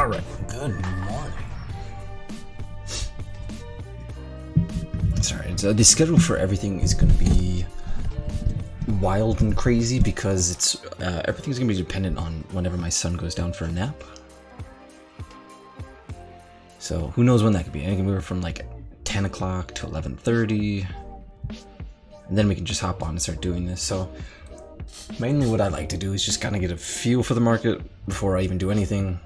Alright, good morning. Sorry, so the schedule for everything is going to be wild and crazy because it's everything's going to be dependent on whenever my son goes down for a nap. So who knows when that could be. It can be from like 10 o'clock to 11:30. And then we can just hop on and start doing this. So mainly what I like to do is just kind of get a feel for the market before I even do anything.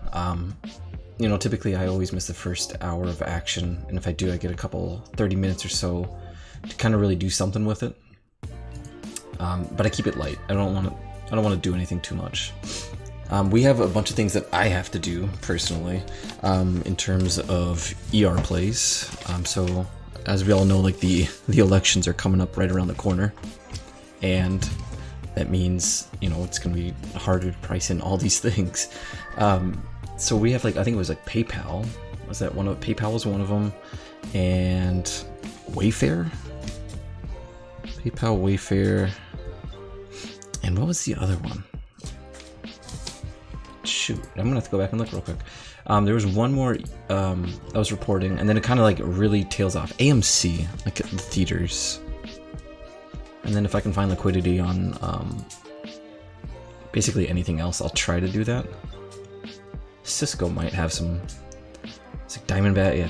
You know, typically I always miss the first hour of action, and if I do, I get a couple 30 minutes or so to kind of really do something with it. But I keep it light. I don't want to do anything too much. We have a bunch of things that I have to do personally in terms of ER plays. So as we all know, like the elections are coming up right around the corner, and that means, you know, it's going to be harder to price in all these things. So we have, like, I think it was like PayPal. Was that one of PayPal was one of them, and Wayfair. PayPal, Wayfair, and what was the other one? Shoot, I'm gonna have to go back and look real quick. There was one more I was reporting, and then it kind of like really tails off. AMC, like the theaters. And then if I can find liquidity on basically anything else, I'll try to do that. Cisco might have some. It's like Diamondback. Yeah,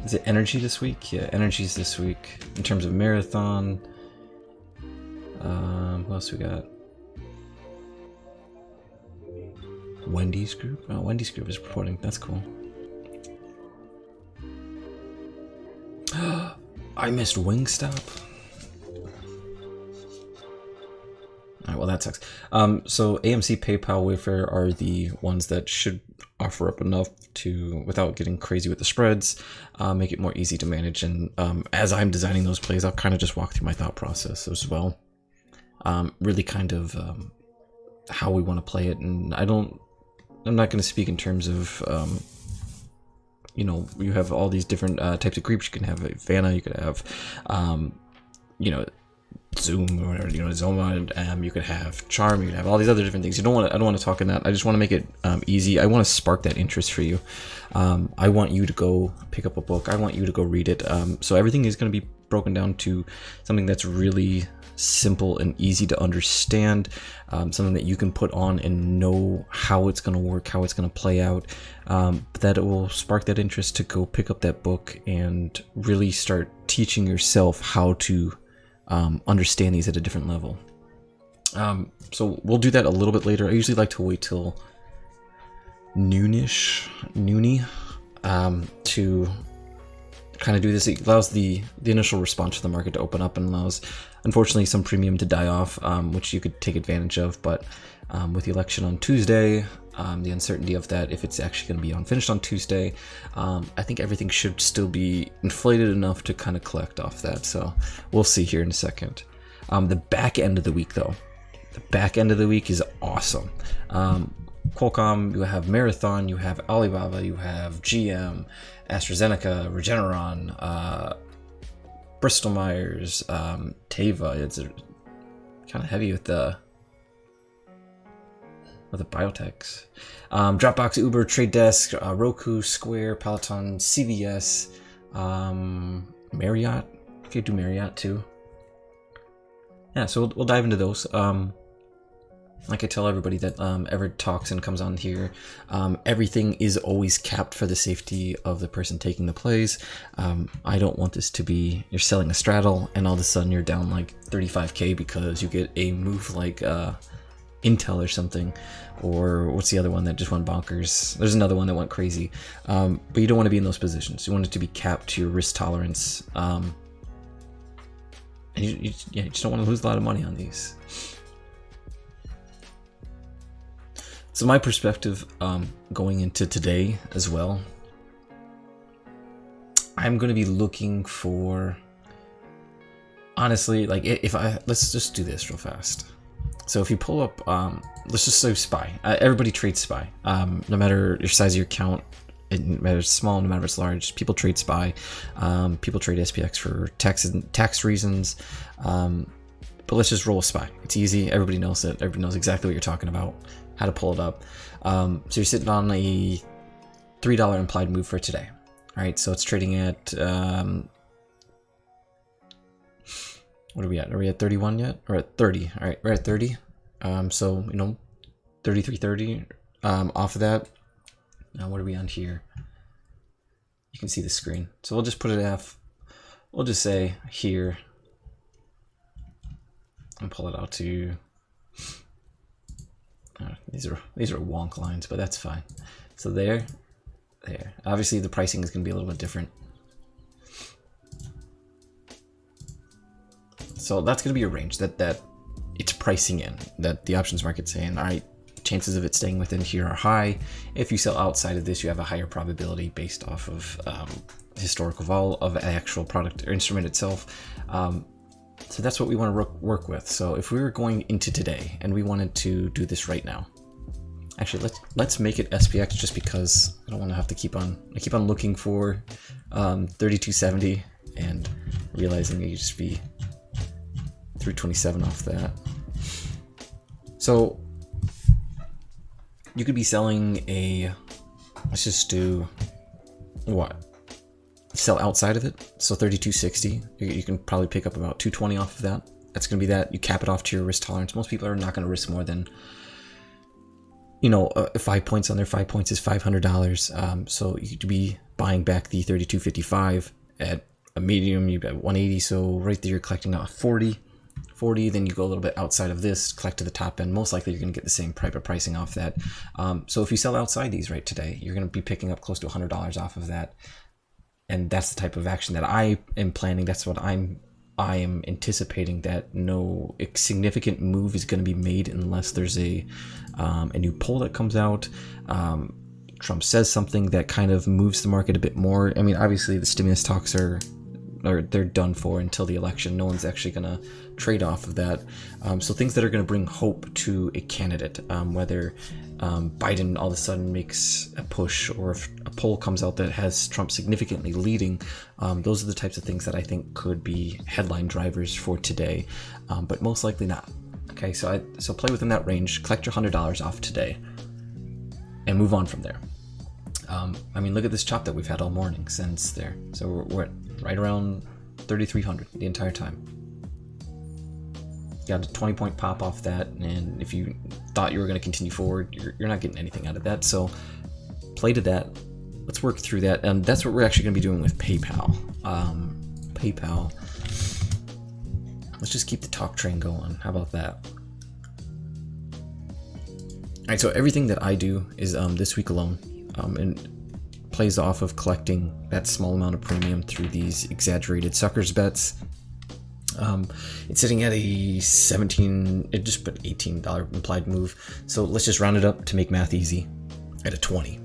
is it Energy this week? Yeah, Energy's this week. In terms of Marathon. What else we got? Wendy's Group? Oh, Wendy's Group is reporting. That's cool. I missed Wingstop. Alright, well that sucks. So AMC, PayPal, Wayfair are the ones that should offer up enough to, without getting crazy with the spreads, make it more easy to manage. And as I'm designing those plays, I'll kind of just walk through my thought process as well. Really kind of how we want to play it. And I'm not going to speak in terms of, you know, you have all these different types of groups. You can have Vanna, you could have, you know, Zoom or whatever, you know, Zoma, you could have Charm, you could have all these other different things. I don't want to talk in that. I just want to make it easy. I want to spark that interest for you. I want you to go pick up a book. I want you to go read it. So everything is going to be broken down to something that's really simple and easy to understand, something that you can put on and know how it's going to work, how it's going to play out, but that it will spark that interest to go pick up that book and really start teaching yourself how to understand these at a different level. So we'll do that a little bit later. I usually like to wait till noonie, to kind of do this. It allows the initial response to the market to open up, and allows, unfortunately, some premium to die off, which you could take advantage of. But with the election on Tuesday, the uncertainty of that, if it's actually going to be finished on Tuesday, I think everything should still be inflated enough to kind of collect off that. So we'll see here in a second. The back end of the week, though, the back end of the week is awesome. Qualcomm, you have Marathon, you have Alibaba, you have GM, AstraZeneca, Regeneron, Bristol Myers, Teva. It's kind of heavy with the biotechs. Dropbox, Uber, Trade Desk, Roku, Square, Peloton, CVS, Marriott. You could do Marriott too. Yeah, so we'll dive into those. Like I tell everybody that ever talks and comes on here, everything is always capped for the safety of the person taking the plays. I don't want this to be you're selling a straddle and all of a sudden you're down like 35k because you get a move like Intel or something, or what's the other one that just went bonkers? There's another one that went crazy, but you don't want to be in those positions. You want it to be capped to your risk tolerance, and you just don't want to lose a lot of money on these. So my perspective going into today as well, I'm going to be looking for, honestly, like let's just do this real fast. So if you pull up, let's just say SPY. Everybody trades SPY. No matter your size of your account, it matters small, no matter if it's large. People trade SPY. People trade SPX for tax reasons. But let's just roll a SPY. It's easy. Everybody knows it. Everybody knows exactly what you're talking about, how to pull it up. So you're sitting on a $3 implied move for today. All right, so it's trading at what are we at? Are we at 31 yet? Or at 30? All right, we're at 30. So 33.30 off of that. Now what are we on here? You can see the screen. So we'll just put it F. We'll just say here and pull it out to. These are wonk lines, but that's fine. So there. Obviously, the pricing is going to be a little bit different. So that's going to be a range that it's pricing in. That the options market's saying, all right, chances of it staying within here are high. If you sell outside of this, you have a higher probability based off of historical vol of the actual product or instrument itself. So that's what we want to work with. So if we were going into today and we wanted to do this right now, actually let's make it SPX just because I don't want to have to keep on looking for 3270 and realizing you just be 327 off that. So you could be selling a, let's just do what? Sell outside of it. So 3260, you can probably pick up about 220 off of that. That's going to be that. You cap it off to your risk tolerance. Most people are not going to risk more than, 5 points on there. 5 points is $500. So you could be buying back the 3255 at a medium. You've got 180. So right there, you're collecting out 40. Then you go a little bit outside of this, collect to the top end. Most likely, you're going to get the same type of pricing off that. So if you sell outside these right today, you're going to be picking up close to $100 off of that. And that's the type of action that I am planning. That's what I am anticipating, that no significant move is going to be made unless there's a new poll that comes out. Trump says something that kind of moves the market a bit more. I mean, obviously the stimulus talks they're done for until the election. No one's actually going to trade off of that. So things that are going to bring hope to a candidate, whether Biden all of a sudden makes a push or if a poll comes out that has Trump significantly leading, those are the types of things that I think could be headline drivers for today, but most likely not. Okay, so play within that range, collect your $100 off today, and move on from there. I mean, look at this chop that we've had all morning since there. So we're at right around 3,300 the entire time. Got a 20-point pop off that, and if you thought you were going to continue forward, you're not getting anything out of that. So play to that. Let's work through that, and that's what we're actually going to be doing with PayPal. PayPal. Let's just keep the talk train going. How about that? All right. So everything that I do is this week alone, and plays off of collecting that small amount of premium through these exaggerated suckers bets. It's sitting at a $18 implied move. So let's just round it up to make math easy at a 20.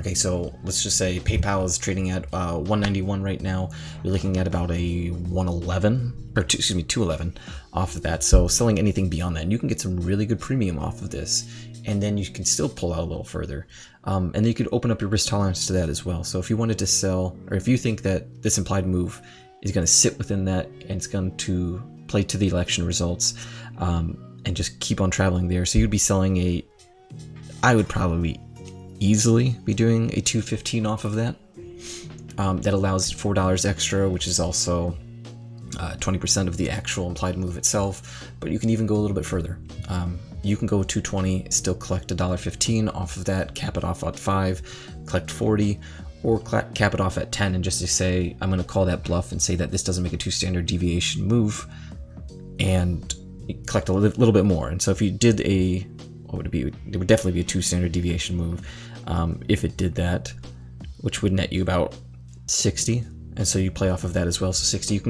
Okay, so let's just say PayPal is trading at 191 right now. You're looking at about a 111 or 211 off of that. So selling anything beyond that, and you can get some really good premium off of this, and then you can still pull out a little further. And then you could open up your risk tolerance to that as well. So if you wanted to sell, or if you think that this implied move is going to sit within that and it's going to play to the election results, and just keep on traveling there. So you'd be selling I would probably easily be doing a 215 off of that. That allows $4 extra, which is also 20% of the actual implied move itself, but you can even go a little bit further. You can go 220, still collect $1.15 off of that, cap it off at 5, collect 40, or cap it off at 10, and just to say, I'm going to call that bluff and say that this doesn't make a 2 standard deviation move, and collect a little bit more. And so if you did what would it be? It would definitely be a 2 standard deviation move if it did that, which would net you about 60. And so you play off of that as well. So 60, you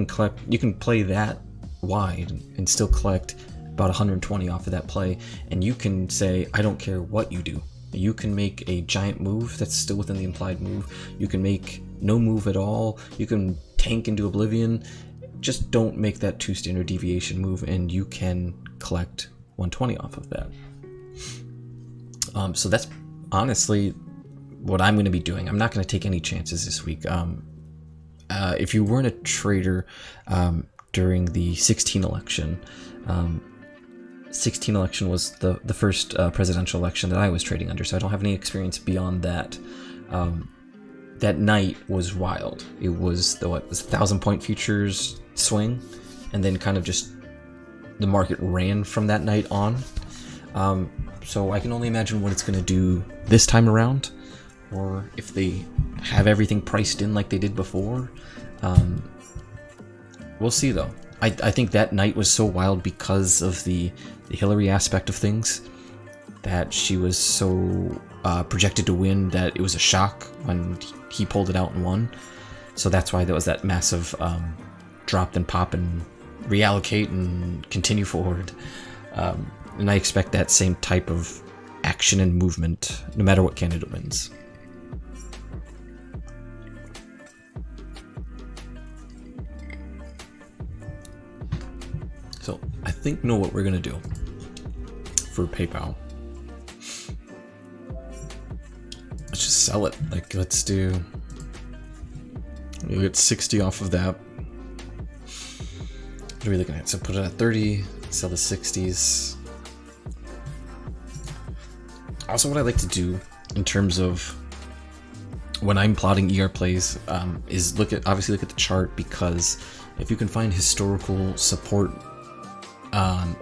can play that wide and still collect about 120 off of that play. And you can say, I don't care what you do. You can make a giant move that's still within the implied move. You can make no move at all. You can tank into oblivion. Just don't make that 2 standard deviation move, and you can collect 120 off of that. So that's honestly what I'm going to be doing. I'm not going to take any chances this week. If you weren't a trader during the 16 election, 16 election was the first presidential election that I was trading under, so I don't have any experience beyond that. That night was wild. It was the 1,000-point futures swing, and then kind of just the market ran from that night on. So I can only imagine what it's going to do this time around, or if they have everything priced in like they did before. We'll see though. I think that night was so wild because of the Hillary aspect of things, that she was so projected to win that it was a shock when he pulled it out and won. So that's why there was that massive drop and pop and reallocate and continue forward. And I expect that same type of action and movement no matter what candidate wins. So I think know what we're gonna do for PayPal. Let's just sell it. Like, let's do. We'll get 60 off of that. What are we looking at? So put it at 30, sell the 60s. Also, what I like to do in terms of when I'm plotting ER plays is obviously look at the chart, because if you can find historical support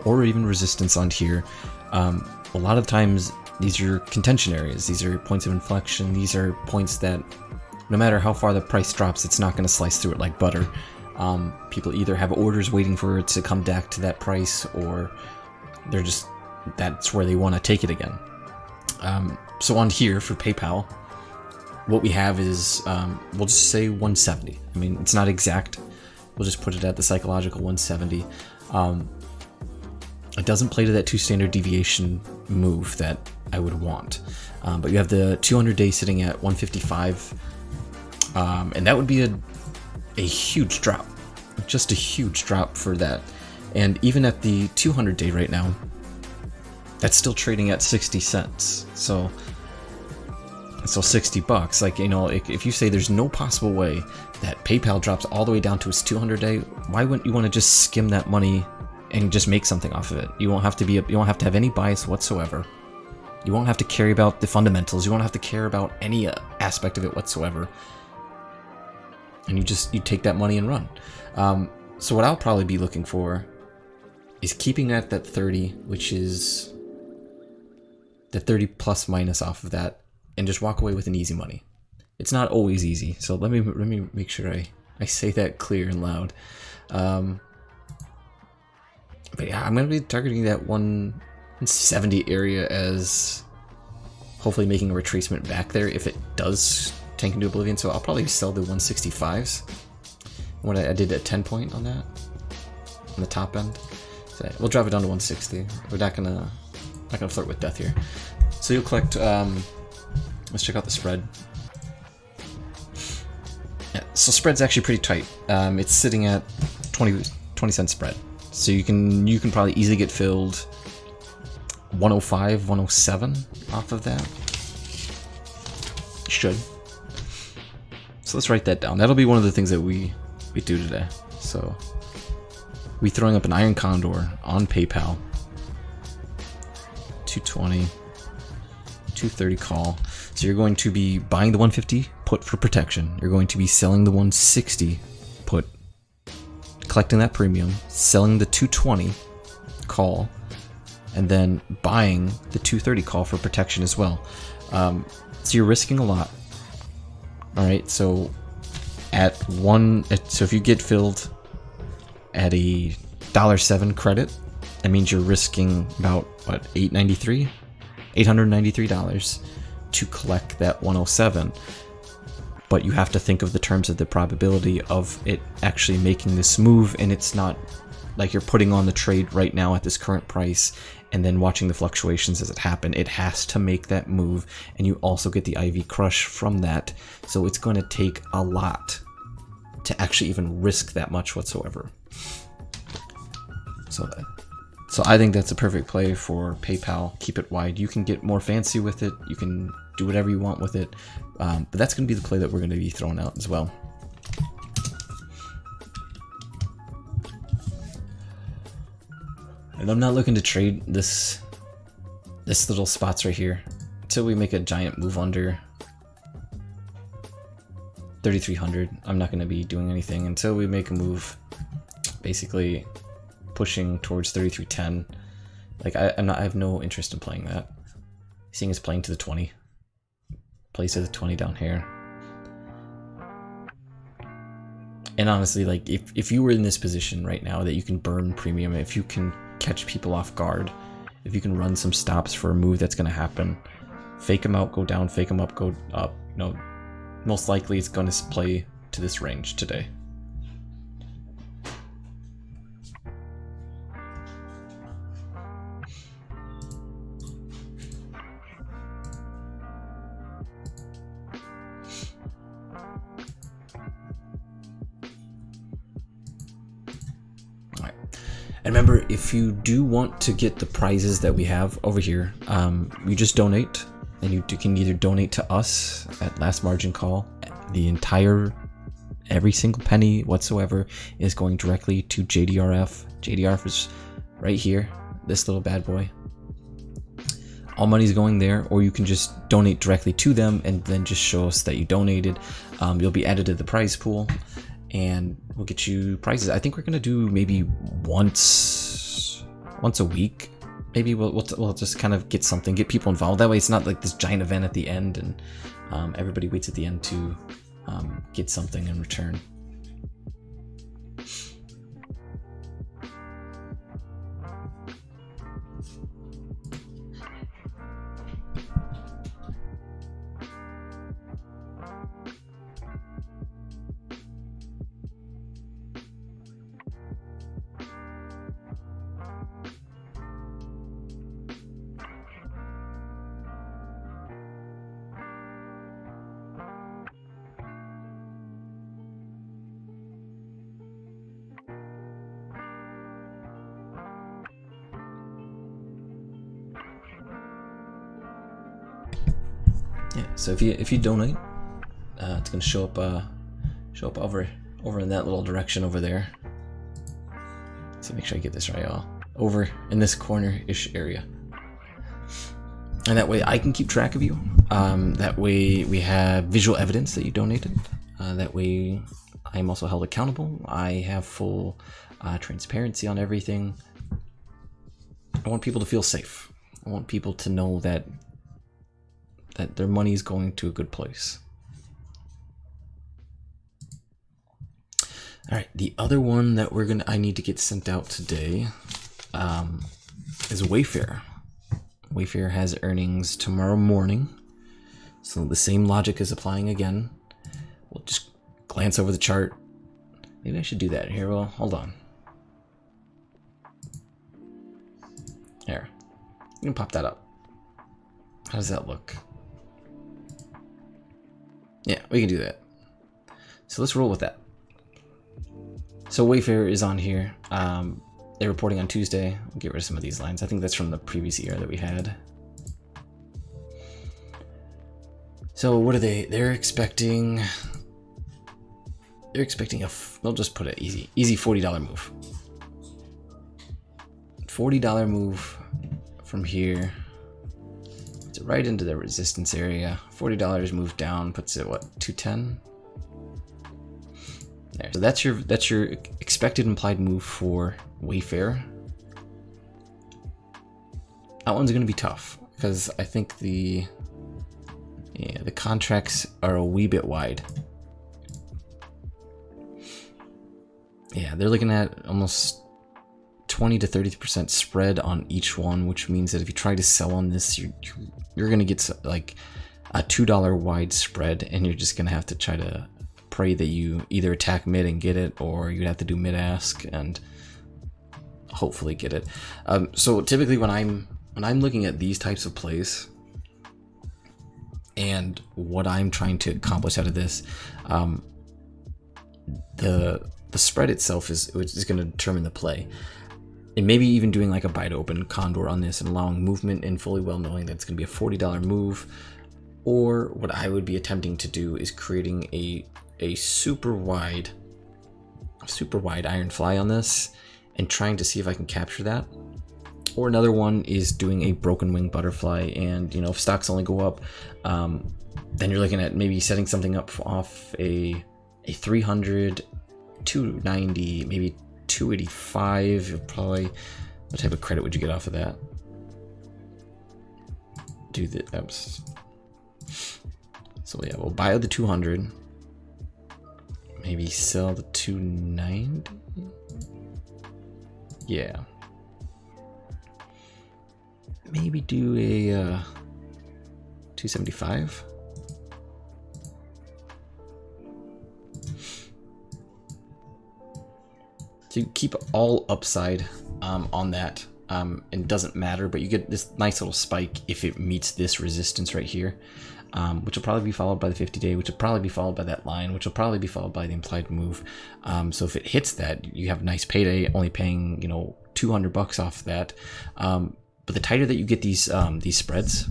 or even resistance on here, a lot of times these are contention areas. These are points of inflection. These are points that no matter how far the price drops, it's not going to slice through it like butter. People either have orders waiting for it to come back to that price, or they're just, that's where they want to take it again. So on here for PayPal, what we have is, we'll just say 170. I mean, it's not exact. We'll just put it at the psychological 170. It doesn't play to that 2 standard deviation move that I would want. But you have the 200-day sitting at 155. And that would be a huge drop. Just a huge drop for that. And even at the 200-day right now, that's still trading at 60 cents. So $60. Like, you know, if you say there's no possible way that PayPal drops all the way down to its 200-day, why wouldn't you want to just skim that money and just make something off of it? You won't have to have any bias whatsoever. You won't have to care about the fundamentals. You won't have to care about any aspect of it whatsoever. And you take that money and run. So what I'll probably be looking for is keeping at that 30, which is the 30 plus minus off of that, and just walk away with an easy money. It's not always easy, so let me make sure I say that clear and loud. But yeah, I'm going to be targeting that 170 area as hopefully making a retracement back there if it does tank into oblivion. So I'll probably sell the 165s. What I did a 10 point on that, on the top end. So we'll drop it down to 160. We're not gonna flirt with death here. So you'll collect. Let's check out the spread. Yeah, so spread's actually pretty tight. It's sitting at 20 cent spread. So you can probably easily get filled 105, 107 off of that. Should. So let's write that down. That'll be one of the things that we do today. So we throwing up an Iron Condor on PayPal. 220, 230 call. So you're going to be buying the 150 put for protection. You're going to be selling the 160 put, collecting that premium, selling the 220 call, and then buying the 230 call for protection as well. So you're risking a lot. All right, so so if you get filled at a $7 credit, that means you're risking about what, $893 to collect that 107. But you have to think of the terms of the probability of it actually making this move, and it's not like you're putting on the trade right now at this current price and then watching the fluctuations as it happen. It has to make that move, and you also get the IV crush from that. So it's going to take a lot to actually even risk that much whatsoever. So I think that's a perfect play for PayPal. Keep it wide. You can get more fancy with it. You can do whatever you want with it. But that's going to be the play that we're going to be throwing out as well. And I'm not looking to trade this little spots right here until we make a giant move under. 3,300. I'm not going to be doing anything until we make a move, basically pushing towards 3,310. Like I have no interest in playing that. Seeing as playing to the 20, plays to the 20 down here. And honestly, like if you were in this position right now that you can burn premium, if you can catch people off guard, if you can run some stops for a move that's going to happen, fake them out, go down, fake them up, go up, you know, most likely it's going to play to this range today. And remember, if you do want to get the prizes that we have over here, you just donate, and you can either donate to us at last margin call. Every single penny whatsoever is going directly to JDRF. JDRF is right here, this little bad boy. All money's going there, or you can just donate directly to them and then just show us that you donated. You'll be added to the prize pool, and we'll get you prizes. I think we're gonna do maybe once a week. Maybe we'll just kind of get something, get people involved. That way, it's not like this giant event at the end, and everybody waits at the end to get something in return. Yeah, so if you donate, it's gonna show up over in that little direction over there. So make sure I get this right, y'all. Over in this corner-ish area, and that way I can keep track of you. That way we have visual evidence that you donated. That way I am also held accountable. I have full transparency on everything. I want people to feel safe. I want people to know that their money is going to a good place. All right, the other one that I need to get sent out today is Wayfair. Wayfair has earnings tomorrow morning, so the same logic is applying again. We'll just glance over the chart. Maybe I should do that here. Well, hold on. There, you can pop that up. How does that look? Yeah, we can do that. So let's roll with that. So Wayfair is on here. They're reporting on Tuesday. We'll get rid of some of these lines. I think that's from the previous year that we had. So what are they? They're expecting we'll just put it easy $40 move. $40 move from here. It's right into the resistance area. $40 move down puts it what, 210? There. So that's your expected implied move for Wayfair. That one's gonna be tough because I think the contracts are a wee bit wide. Yeah, they're looking at almost 20 to 30% spread on each one, which means that if you try to sell on this, you're gonna get like a $2 wide spread, and you're just gonna have to try to pray that you either attack mid and get it, or you'd have to do mid ask and hopefully get it. So typically when I'm looking at these types of plays and what I'm trying to accomplish out of this, the spread itself is going to determine the play. And maybe even doing like a buy to open condor on this and allowing movement, and fully well knowing that it's going to be a $40 move. Or what I would be attempting to do is creating a super wide iron fly on this and trying to see if I can capture that. Or another one is doing a broken wing butterfly, and if stocks only go up, then you're looking at maybe setting something up off a 300, 290, maybe 285. Probably, what type of credit would you get off of that? Do the so yeah, we'll buy the 200, maybe sell the 290. Yeah, maybe do a 275. So you keep all upside on that. It doesn't matter, but you get this nice little spike if it meets this resistance right here, which will probably be followed by the 50-day, which will probably be followed by that line, which will probably be followed by the implied move. So if it hits that, you have a nice payday, only paying $200 off that. But the tighter that you get these spreads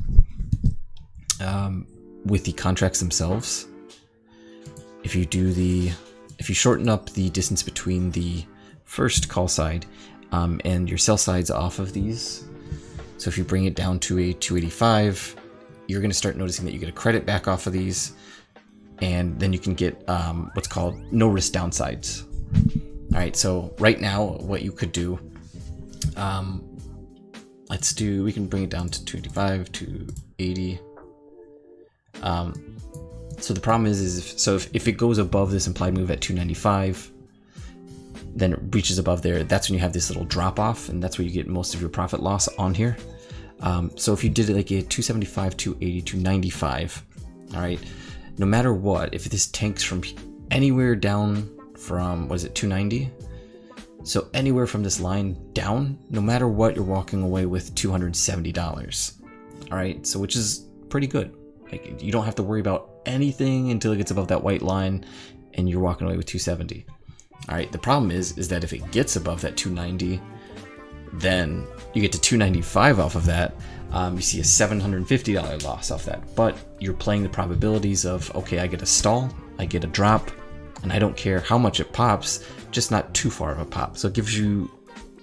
with the contracts themselves, if you shorten up the distance between the first call side and your sell sides off of these, so if you bring it down to a 285, you're going to start noticing that you get a credit back off of these, and then you can get what's called no risk downsides. All right, so right now what you could do, we can bring it down to 285, 280. So the problem is if it goes above this implied move at 295, then it reaches above there, that's when you have this little drop off, and that's where you get most of your profit loss on here. So if you did it like a 275, 280, 295, all right, no matter what, if this tanks from anywhere down from, 290? So anywhere from this line down, no matter what, you're walking away with $270. All right, so which is pretty good. Like, you don't have to worry about anything until it gets above that white line, and you're walking away with 270. All right, the problem is that if it gets above that 290, then you get to 295 off of that. You see a $750 loss off that, but you're playing the probabilities of, okay, I get a stall, I get a drop, and I don't care how much it pops, just not too far of a pop. So it gives you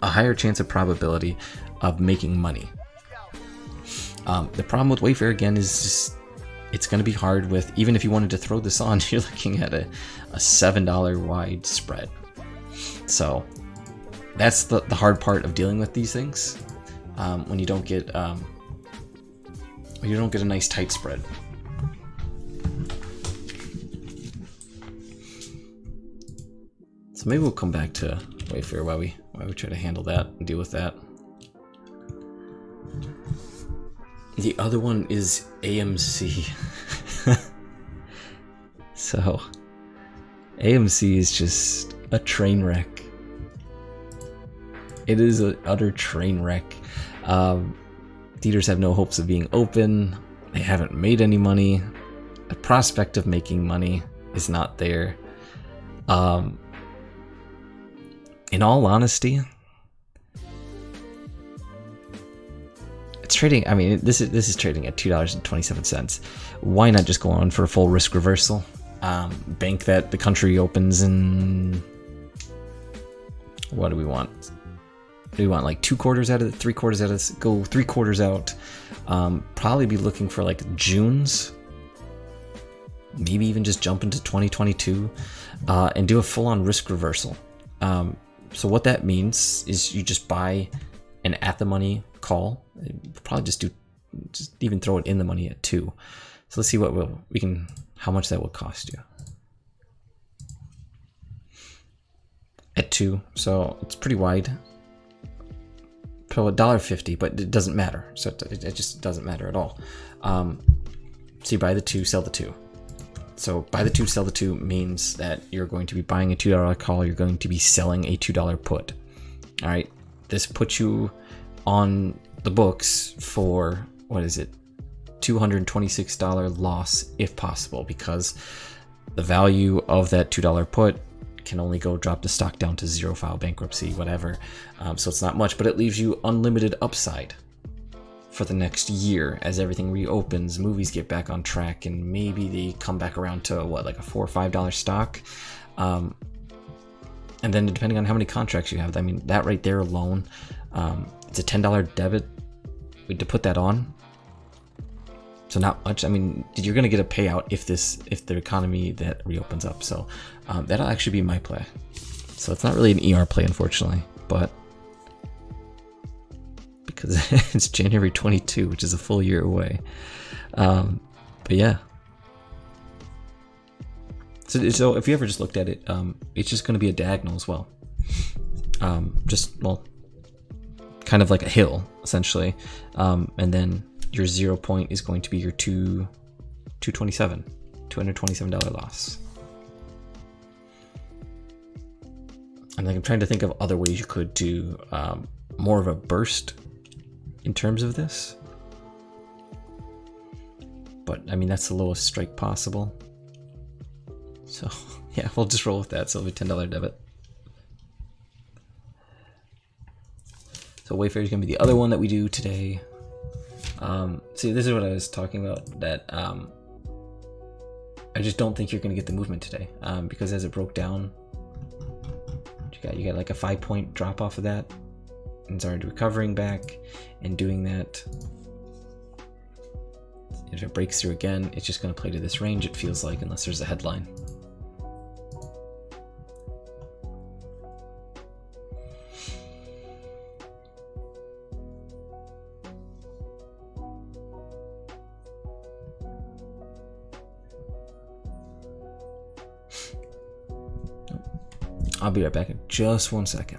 a higher chance of probability of making money. The problem with Wayfair, again, is just, it's going to be hard with, even if you wanted to throw this on, you're looking at a $7 wide spread. So that's the hard part of dealing with these things, when you don't get a nice tight spread. So maybe we'll come back to Wayfair while we try to handle that and deal with that. The other one is AMC. So AMC is just a train wreck. It is an utter train wreck. Theaters have no hopes of being open. They haven't made any money. The prospect of making money is not there. In all honesty, it's trading. I mean, this is trading at $2.27. Why not just go on for a full risk reversal? Bank that the country opens in. What do we want? Do we want like 2 quarters out of it, 3 quarters out of this? Go 3 quarters out. Probably be looking for like June's. Maybe even just jump into 2022 and do a full-on risk reversal. So what that means is you just buy an at the money call. Probably just even throw it in the money at 2. So let's see how much that will cost you. At 2, so it's pretty wide. So $1.50, but it doesn't matter. So it just doesn't matter at all. So you buy the 2, sell the 2. So buy the 2, sell the 2 means that you're going to be buying a $2 call. You're going to be selling a $2 put. All right. This puts you on the books for, what is it? $226 loss if possible, because the value of that $2 put can only drop the stock down to 0, file bankruptcy, whatever. So it's not much, but it leaves you unlimited upside for the next year as everything reopens, movies get back on track, and maybe they come back around to like a $4 or $5 stock. And then depending on how many contracts you have, I mean, that right there alone It's a $10 debit. To put that on. So not much. I mean, you're gonna get a payout if the economy that reopens up. So that'll actually be my play. So it's not really an ER play, unfortunately, but because it's January 22, which is a full year away. But yeah. So if you ever just looked at it, it's just gonna be a diagonal as well. Kind of like a hill essentially, and then your 0 point is going to be your $227 loss. And I'm trying to think of other ways you could do more of a burst in terms of this, but I mean that's the lowest strike possible. So yeah, we'll just roll with that. So it'll be $10 debit. So Wayfair is going to be the other one that we do today. See, this is what I was talking about, that I just don't think you're going to get the movement today, because as it broke down, you got like a 5-point drop off of that, and started recovering back and doing that. If it breaks through again, it's just going to play to this range, it feels like, unless there's a headline. I'll be right back in just 1 second.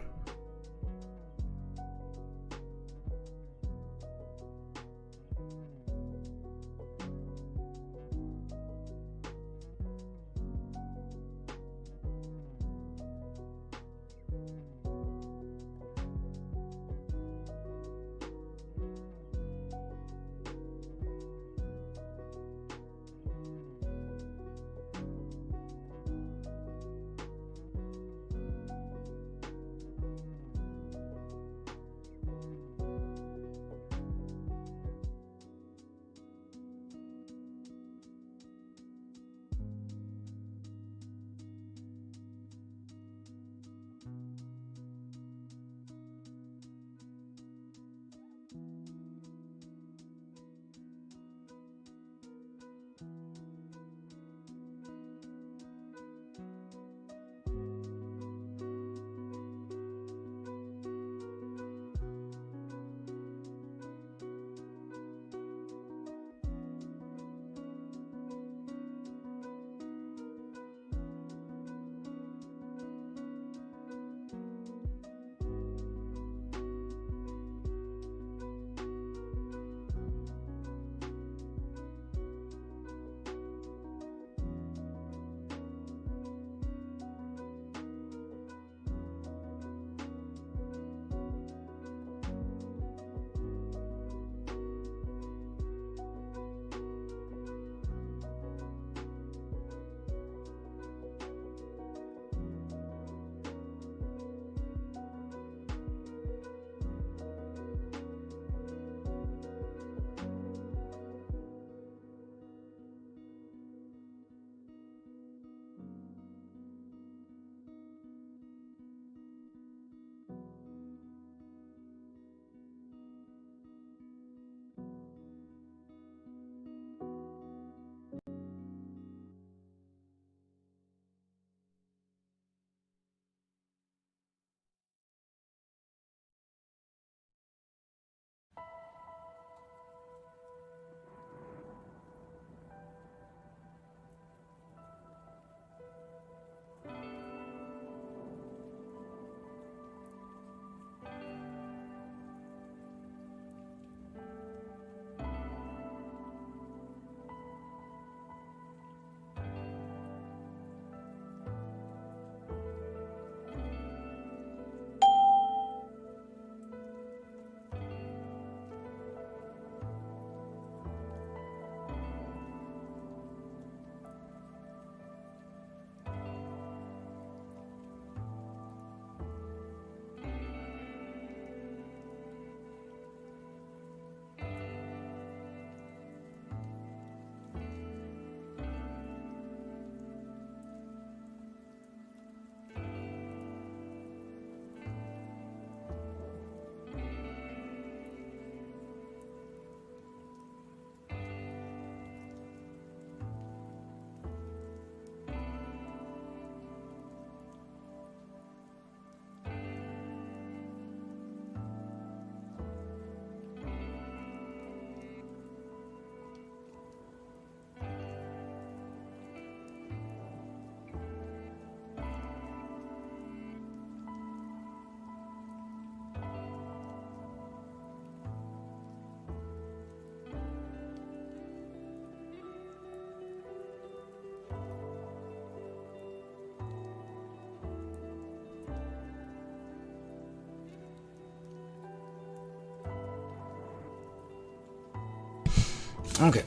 Okay,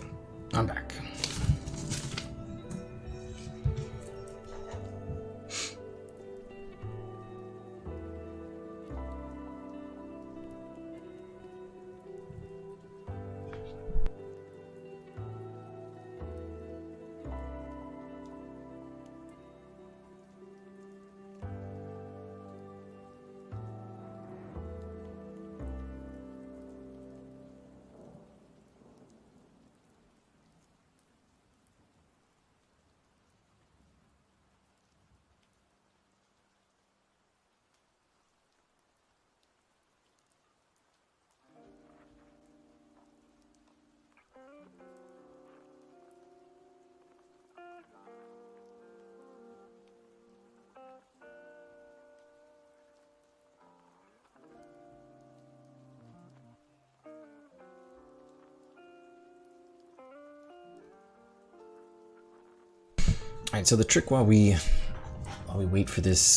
I'm back. All right, so the trick while we wait for this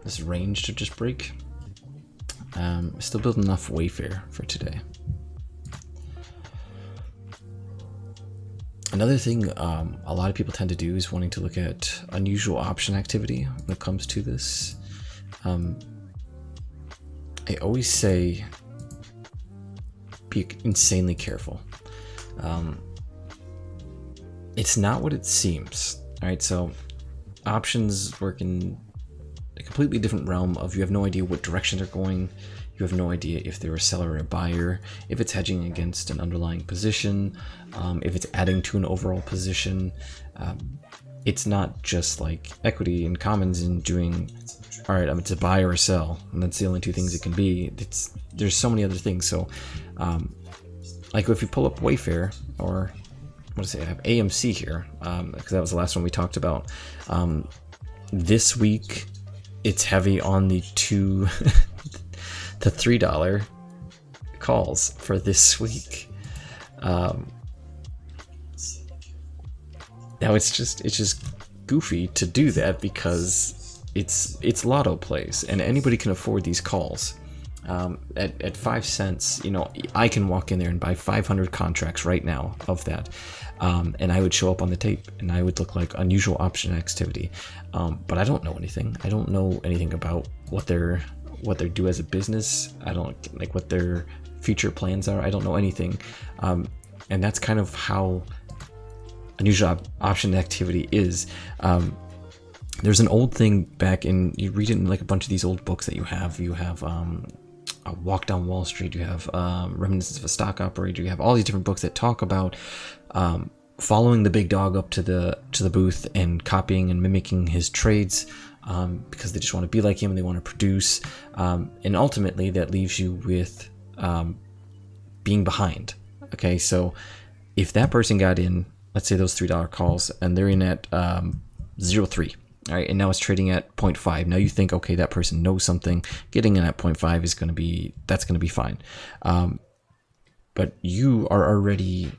this range to just break, still building enough Wayfair for today. Another thing a lot of people tend to do is wanting to look at unusual option activity when it comes to this. I always say be insanely careful. It's not what it seems. All right, so options work in a completely different realm of you have no idea what direction they're going. You have no idea if they're a seller or a buyer, if it's hedging against an underlying position, if it's adding to an overall position. It's not just like equity and commons and doing, all right, it's a buy or a sell, and that's the only two things it can be. There's so many other things. So, like if you pull up Wayfair or what to say, I have AMC here because that was the last one we talked about. This week, it's heavy on the the $3 calls for this week. Now it's just goofy to do that because it's lotto plays and anybody can afford these calls. At 5 cents, you know, I can walk in there and buy 500 contracts right now of that, and I would show up on the tape and I would look like unusual option activity, but I don't know anything. I don't know anything about what they do as a business. I don't like what their future plans are. I don't know anything, and that's kind of how unusual option activity is. There's an old thing back in, you read it in like a bunch of these old books that you have a Walk Down Wall Street, you have Reminiscence of a Stock Operator, you have all these different books that talk about following the big dog up to the booth and copying and mimicking his trades, because they just want to be like him and they want to produce, and ultimately that leaves you with being behind. Okay, so if that person got in, let's say those $3 calls, and they're in at 0.3, all right, and now it's trading at 0.5. Now you think, okay, that person knows something. Getting in at 0.5 is going to be fine. But he's already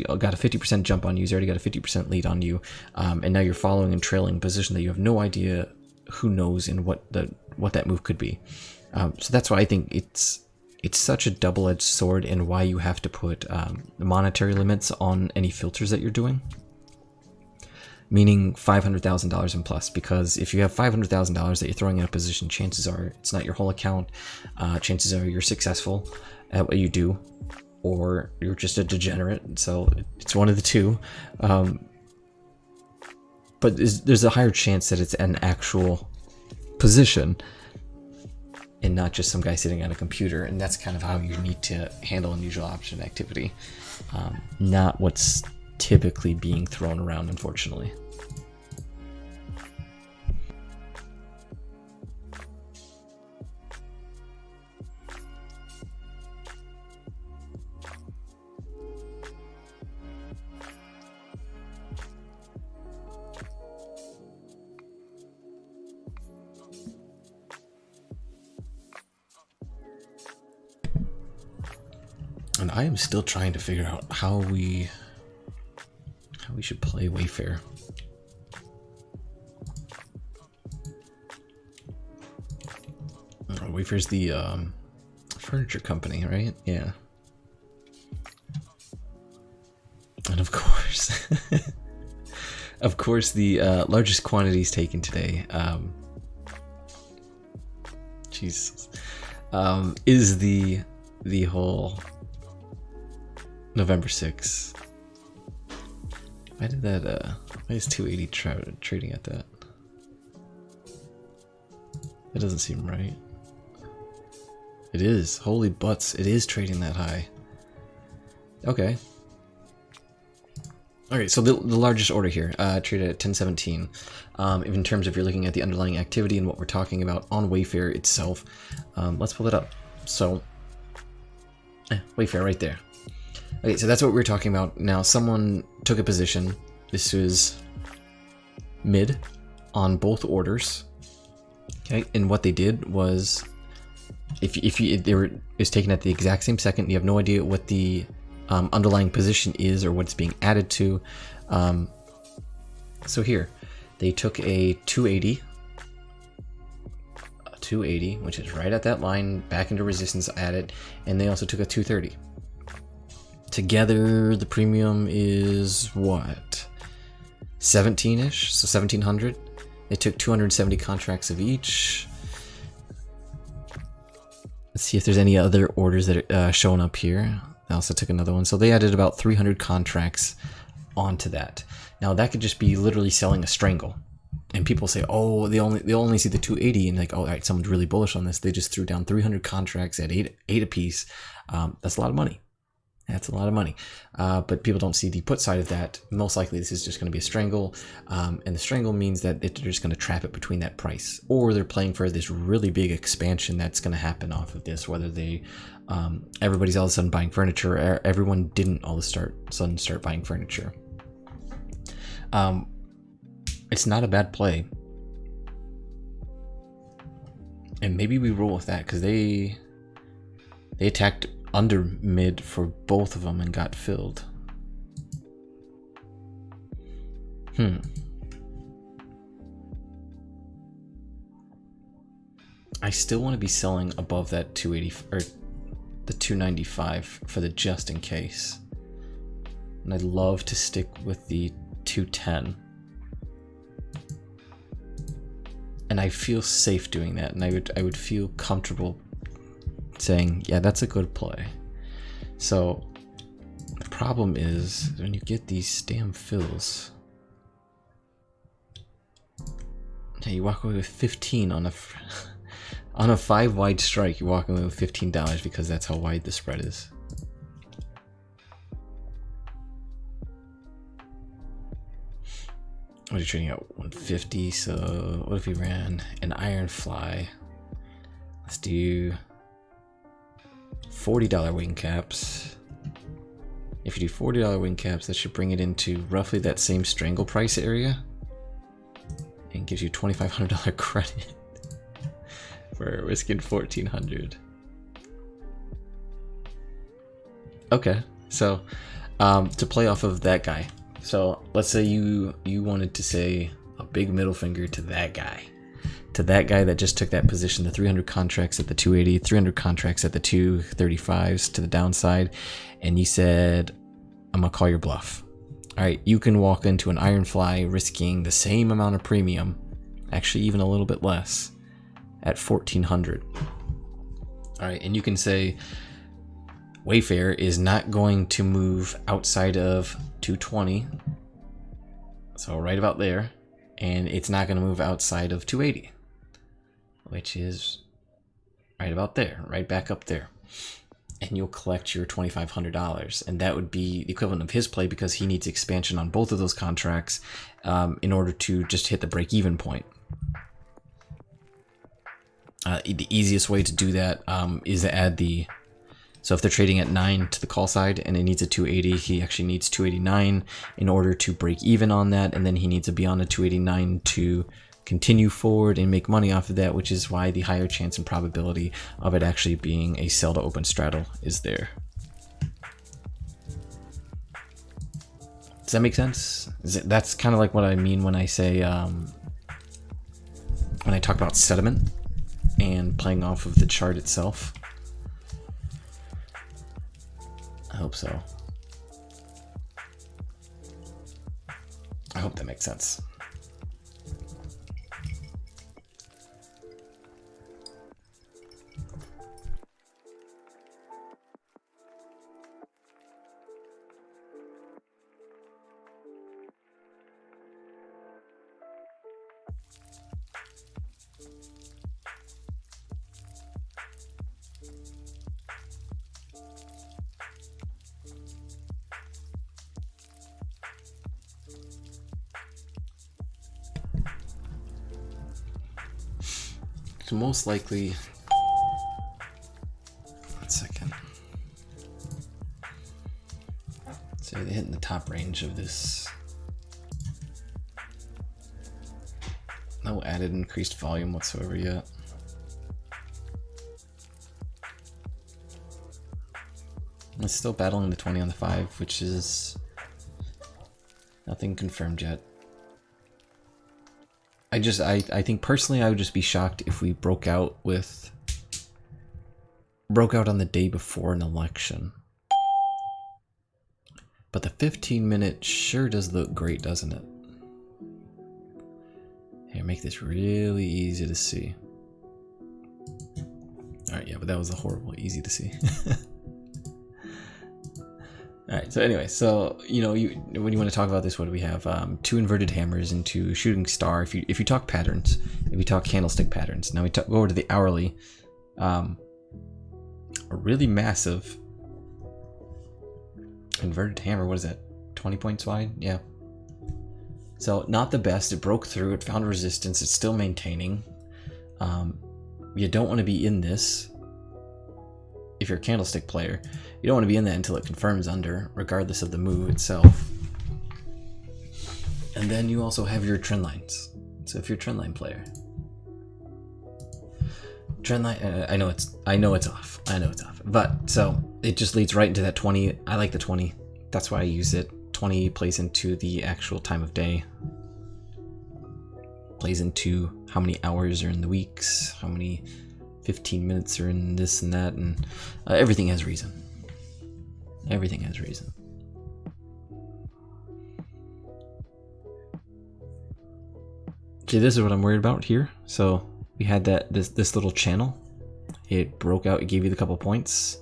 got a 50% jump on you. He's already got a 50% lead on you, and now you're following and trailing a position that you have no idea who knows and what that move could be. So that's why I think it's such a double-edged sword, and why you have to put monetary limits on any filters that you're doing. Meaning $500,000 and plus, because if you have $500,000 that you're throwing in a position, chances are it's not your whole account. Chances are you're successful at what you do, or you're just a degenerate. So it's one of the two. But there's a higher chance that it's an actual position and not just some guy sitting on a computer. And that's kind of how you need to handle unusual option activity, not what's typically being thrown around, unfortunately. And I am still trying to figure out how we should play Wayfair. Wayfair's the furniture company, right? Yeah. Of course, the largest quantities taken today, Jesus, is the whole November 6th. Why did that? Why is 280 trading at that? That doesn't seem right. It is. Holy butts! It is trading that high. Okay. Alright, so the largest order here, traded at 1017. In terms of you're looking at the underlying activity and what we're talking about on Wayfair itself, let's pull it up. So, Wayfair right there. Okay, so that's what we're talking about. Now, someone took a position. This was mid on both orders. Okay, and what they did was, it's taken at the exact same second. You have no idea what the underlying position is or what it's being added to. So here, they took a 280, which is right at that line, back into resistance added, and they also took a 230. Together, the premium is what? 17-ish, so 1700. They took 270 contracts of each. Let's see if there's any other orders that are showing up here. I also took another one. So they added about 300 contracts onto that. Now that could just be literally selling a strangle. And people say, oh, they only see the 280 and like, oh, all right, someone's really bullish on this. They just threw down 300 contracts at eight a piece. That's a lot of money. That's a lot of money. But people don't see the put side of that. Most likely this is just going to be a strangle. And the strangle means that they're just going to trap it between that price. Or they're playing for this really big expansion that's going to happen off of this. Whether they, everybody's all of a sudden buying furniture. Or everyone didn't all of a sudden start buying furniture. It's not a bad play. And maybe we roll with that because they attacked under mid for both of them and got filled. I still want to be selling above that 280 or the 295 for the just in case. And I'd love to stick with the 210. And I feel safe doing that, and I would feel comfortable saying, yeah, that's a good play. So the problem is when you get these damn fills, you walk away with 15 on a on a 5 wide strike. You're walking away with $15 because that's how wide the spread is. What are you trading at? 150. So what if we ran an iron fly? Let's do $40 wing caps. If you do $40 wing caps, that should bring it into roughly that same strangle price area and gives you $2,500 credit. We're risking $1,400. Okay, so to play off of that guy, so let's say you wanted to say a big middle finger to that guy. To that guy that just took that position, the 300 contracts at the 280, 300 contracts at the 235s to the downside, and you said, I'm gonna call your bluff. All right, you can walk into an iron fly risking the same amount of premium, actually even a little bit less, at 1,400. All right, and you can say Wayfair is not going to move outside of 220, so right about there, and it's not going to move outside of 280. Which is right about there, right back up there. And you'll collect your $2,500. And that would be the equivalent of his play because he needs expansion on both of those contracts in order to just hit the break-even point. The easiest way to do that is to add the... So if they're trading at 9 to the call side and it needs a 280, he actually needs 289 in order to break even on that. And then he needs to be on a 289 to continue forward and make money off of that, which is why the higher chance and probability of it actually being a sell to open straddle is there. Does that make sense? That's kind of like what I mean when I say, when I talk about sediment and playing off of the chart itself. I hope so. I hope that makes sense. So most likely, 1 second. So they're hitting the top range of this. No added increased volume whatsoever yet. It's still battling the 20 on the 5, which is nothing confirmed yet. I think personally I would just be shocked if we broke out on the day before an election. But the 15-minute sure does look great, doesn't it? Here, make this really easy to see. Alright, yeah, but that was a horrible easy to see. Alright, so anyway, so, you know, when you want to talk about this, what do we have? 2 inverted hammers into shooting star. If you talk patterns, if you talk candlestick patterns. Now we go over to the hourly. A really massive inverted hammer. What is that? 20 points wide? Yeah. So not the best. It broke through. It found resistance. It's still maintaining. You don't want to be in this. If you're a candlestick player, you don't want to be in that until it confirms under, regardless of the move itself. And then you also have your trend lines. So if you're a trend line player, trend line, I know it's off. But so it just leads right into that 20. I like the 20. That's why I use it. 20 plays into the actual time of day. Plays into how many hours are in the weeks, how many 15 minutes are in this and that, and everything has reason. Everything has reason. Okay, this is what I'm worried about here. So we had this little channel. It broke out, it gave you the couple points.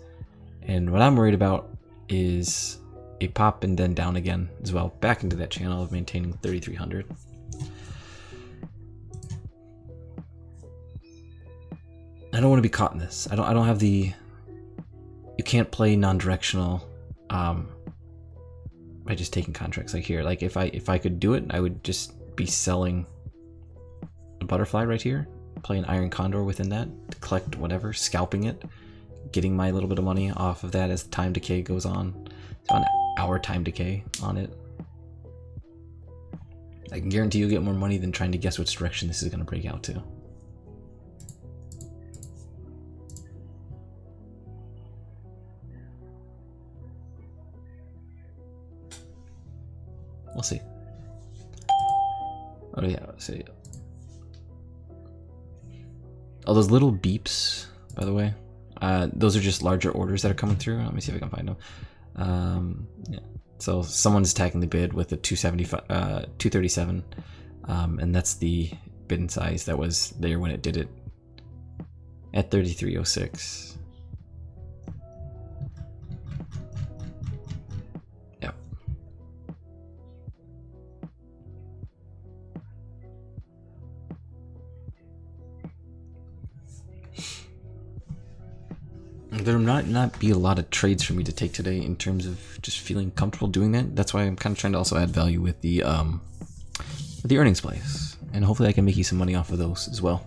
And what I'm worried about is a pop and then down again as well, back into that channel of maintaining 3,300. I don't want to be caught in this. I don't have the. You can't play non-directional by just taking contracts like here. Like if I could do it, I would just be selling a butterfly right here, play an iron condor within that, to collect whatever, scalping it, getting my little bit of money off of that as time decay goes on. So an hour time decay on it. I can guarantee you'll get more money than trying to guess which direction this is going to break out to. We'll see. Oh yeah, let's see. Oh, those little beeps, by the way, those are just larger orders that are coming through. Let me see if I can find them. Yeah. So someone's attacking the bid with a 237, and that's the bid in size that was there when it did it at 3306. There might not be a lot of trades for me to take today in terms of just feeling comfortable doing that. That's why I'm kind of trying to also add value with the earnings plays, and hopefully I can make you some money off of those as well.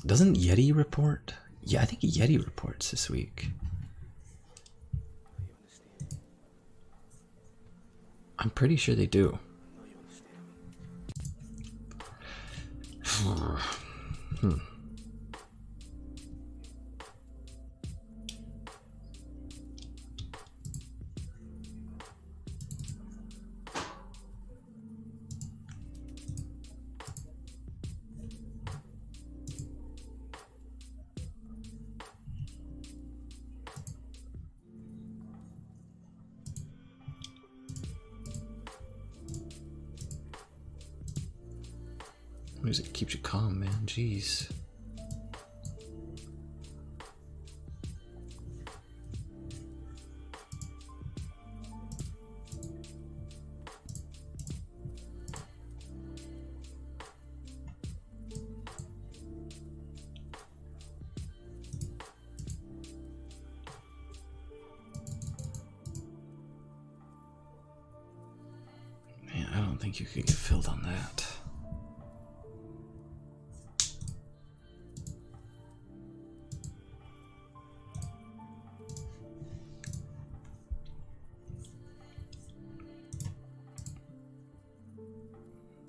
Doesn't Yeti report? Yeah, I think Yeti reports this week. I'm pretty sure they do. Music keeps you calm, man. Jeez. Man, I don't think you could get filled on that.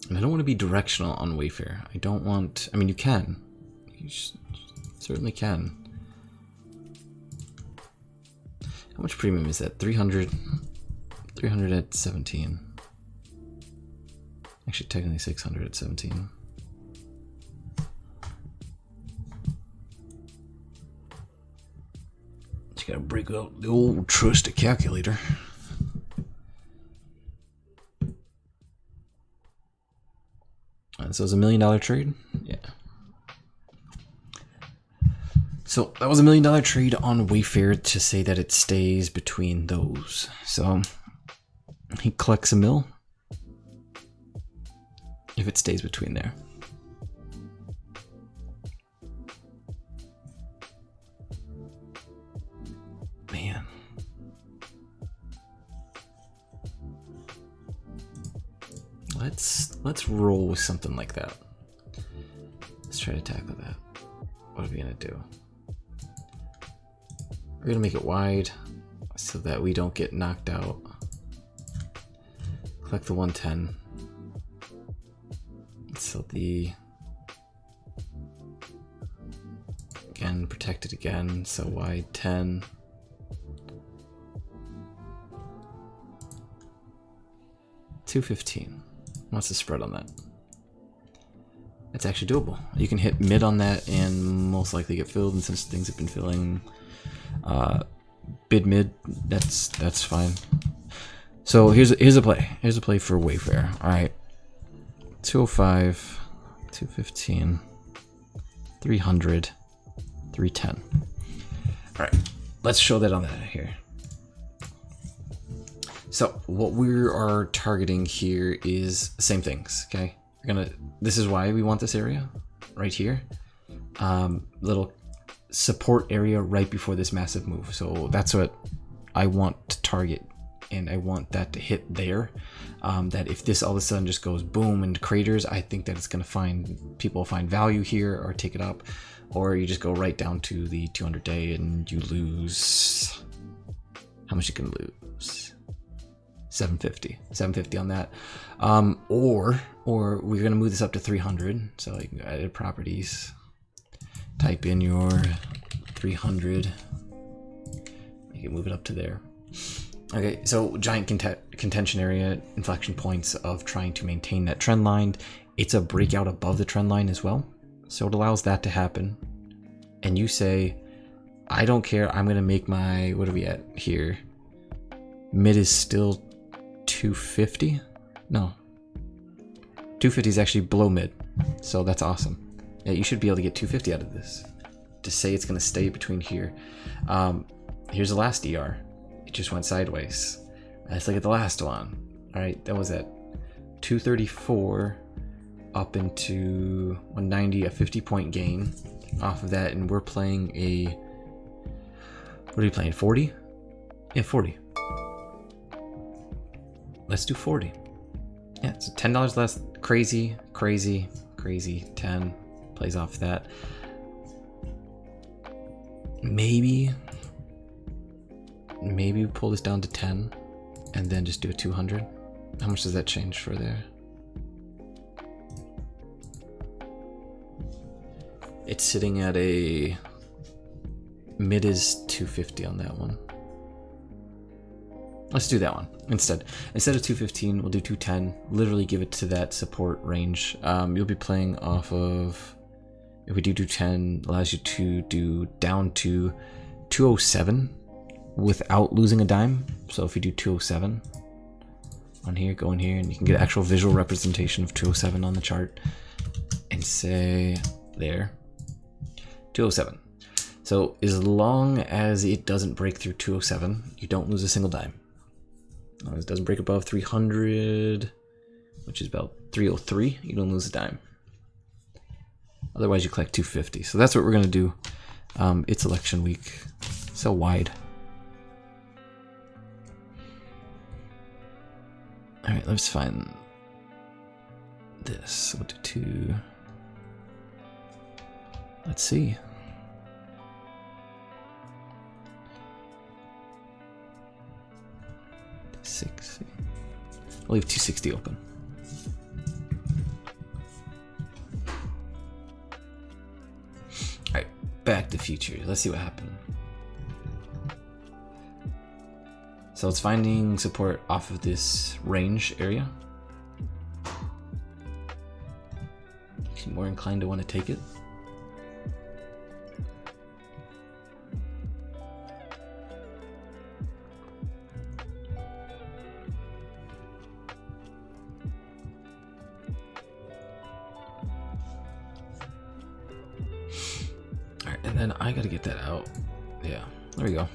And I don't want to be directional on Wayfair. I don't want... I mean, you can. You certainly can. How much premium is that? 300. 300 at 17. Actually, technically 600 at 17. You gotta break out the old trusty calculator. So it was $1 million trade? Yeah. So that was $1 million trade on Wayfair to say that it stays between those. So he collects $1 mil if it stays between there. Man. Let's roll with something like that. Let's try to tackle that. What are we gonna do? We're gonna make it wide so that we don't get knocked out. Collect the 110. So the again protect it again. So wide 10. $215. What's the spread on that? It's actually doable. You can hit mid on that and most likely get filled, and since things have been filling bid mid, that's fine. So here's a play. Here's a play for Wayfair. Alright. 205, 215, 300, 310. Alright, let's show that on that here. So what we are targeting here is the same things, okay? This is why we want this area right here. Little support area right before this massive move. So that's what I want to target, and I want that to hit there. That if this all of a sudden just goes boom and craters, I think that it's gonna people find value here or take it up, or you just go right down to the 200-day and you lose. How much you can lose? 750 on that. Or we're gonna move this up to 300. So you can go edit properties, type in your 300, you can move it up to there. Okay, so giant contention area, inflection points of trying to maintain that trend line. It's a breakout above the trend line as well, so it allows that to happen. And you say, I don't care, I'm gonna make my, what are we at here? Mid is still 250? No. 250 is actually below mid, so that's awesome. Yeah, you should be able to get 250 out of this. To say it's gonna stay between here. Here's the last DR. It just went sideways. Let's look at the last one. All right, that was at 234 up into 190, a 50-point gain off of that, and we're playing a, what are you playing, 40? Yeah, 40. Let's do 40. Yeah, so $10 less. Crazy, crazy, crazy. 10 plays off that. Maybe we pull this down to 10 and then just do a 200. How much does that change for there? It's sitting at a mid is 250 on that one. Let's do that one instead. Instead of 215, we'll do 210. Literally give it to that support range. You'll be playing off of, if we do 210, allows you to do down to 207 without losing a dime. So if you do 207 on here, go in here, and you can get actual visual representation of 207 on the chart, and say there, 207. So as long as it doesn't break through 207, you don't lose a single dime. As long as it doesn't break above 300, which is about 303, you don't lose a dime. Otherwise you collect 250. So that's what we're gonna do. It's election week, so wide. All right, let's find this. We'll do 2. Let's see. I'll leave 260 open. Alright, back to futures. Let's see what happened. So it's finding support off of this range area. I'm more inclined to want to take it. And then I gotta get that out. Yeah, there we go.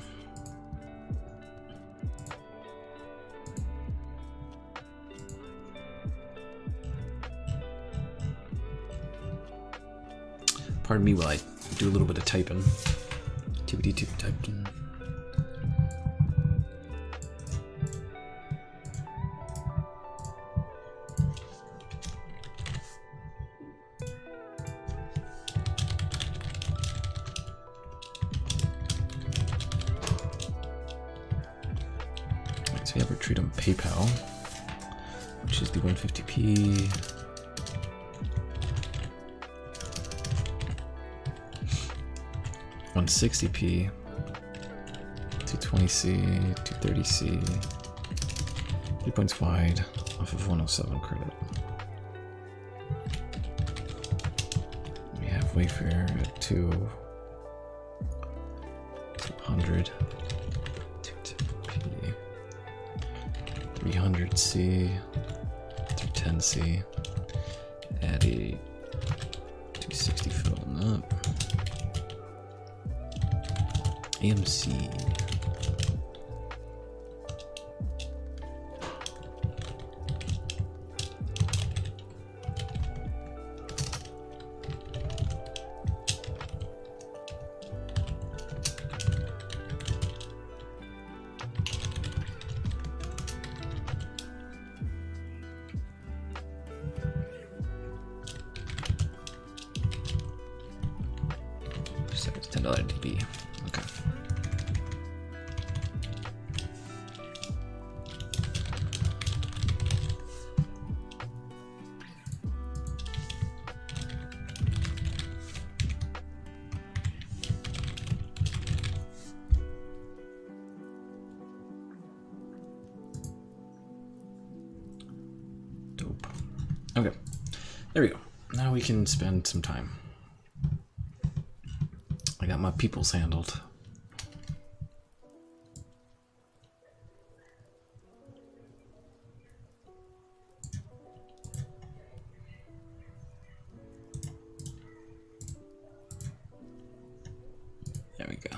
Pardon me while I do a little bit of typing. Tippity typing. We have retreat on PayPal, which is the 150p. $160p, 220c, 230c, 3 points wide off of 107 credit. We have Wayfair at 200. 300C, 310C, add a 260 filling up. AMC. It's $10 DB. Okay. Dope. Okay. There we go. Now we can spend some time. I got my peoples handled. There we go.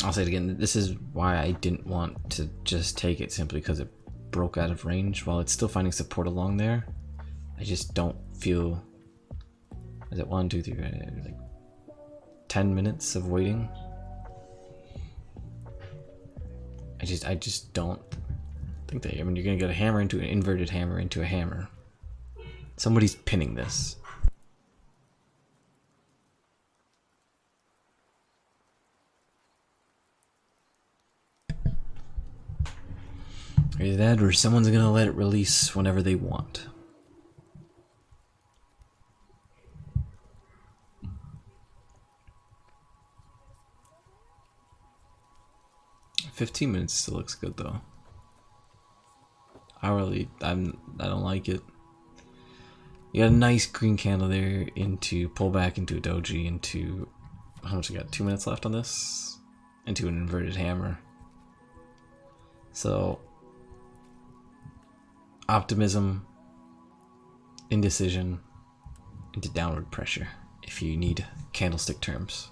I'll say it again, this is why I didn't want to just take it, simply because it broke out of range. While it's still finding support along there, I just don't feel... Is it 1, 2, 3, like 10 minutes of waiting? I just don't think that... I mean, you're gonna get a hammer into an inverted hammer into a hammer. Somebody's pinning this. Either that, or someone's gonna let it release whenever they want. $15 minutes still looks good though. Hourly, I don't like it. You got a nice green candle there into pull back into a doji into how much we got? 2 minutes left on this? Into an inverted hammer. So optimism, indecision, into downward pressure if you need candlestick terms.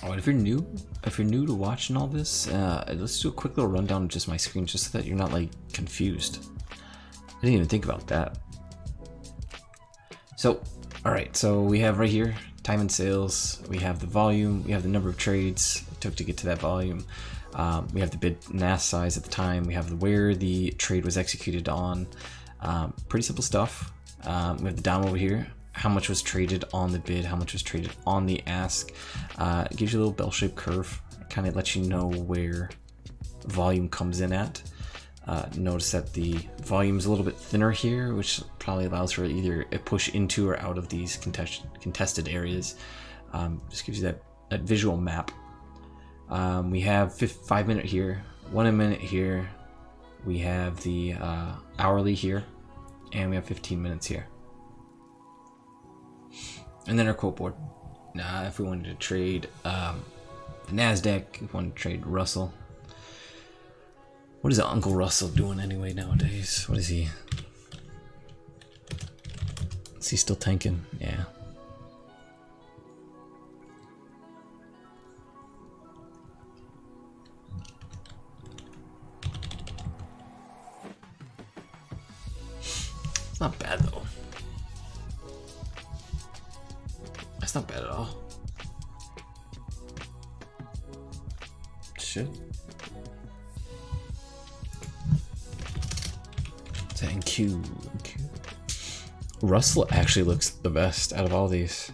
Oh, and if you're new to watching all this, let's do a quick little rundown of just my screen, just so that you're not like confused. I didn't even think about that. So, all right, so we have right here time and sales. We have the volume. We have the number of trades it took to get to that volume. We have the bid and ask size at the time. We have where the trade was executed on. Pretty simple stuff. We have the down over here. How much was traded on the bid, how much was traded on the ask. It gives you a little bell-shaped curve. It kind of lets you know where volume comes in at. Notice that the volume's a little bit thinner here, which probably allows for either a push into or out of these contested areas. Just gives you that visual map. We have 5 minute here, 1 minute here. We have the hourly here, and we have 15 minutes here. And then our quote board. If we wanted to trade the NASDAQ, if we wanted to trade Russell. What is Uncle Russell doing anyway nowadays? What is he? Is he still tanking? Yeah. It's not bad though. That's not bad at all. Shit. Thank you. Russell actually looks the best out of all these.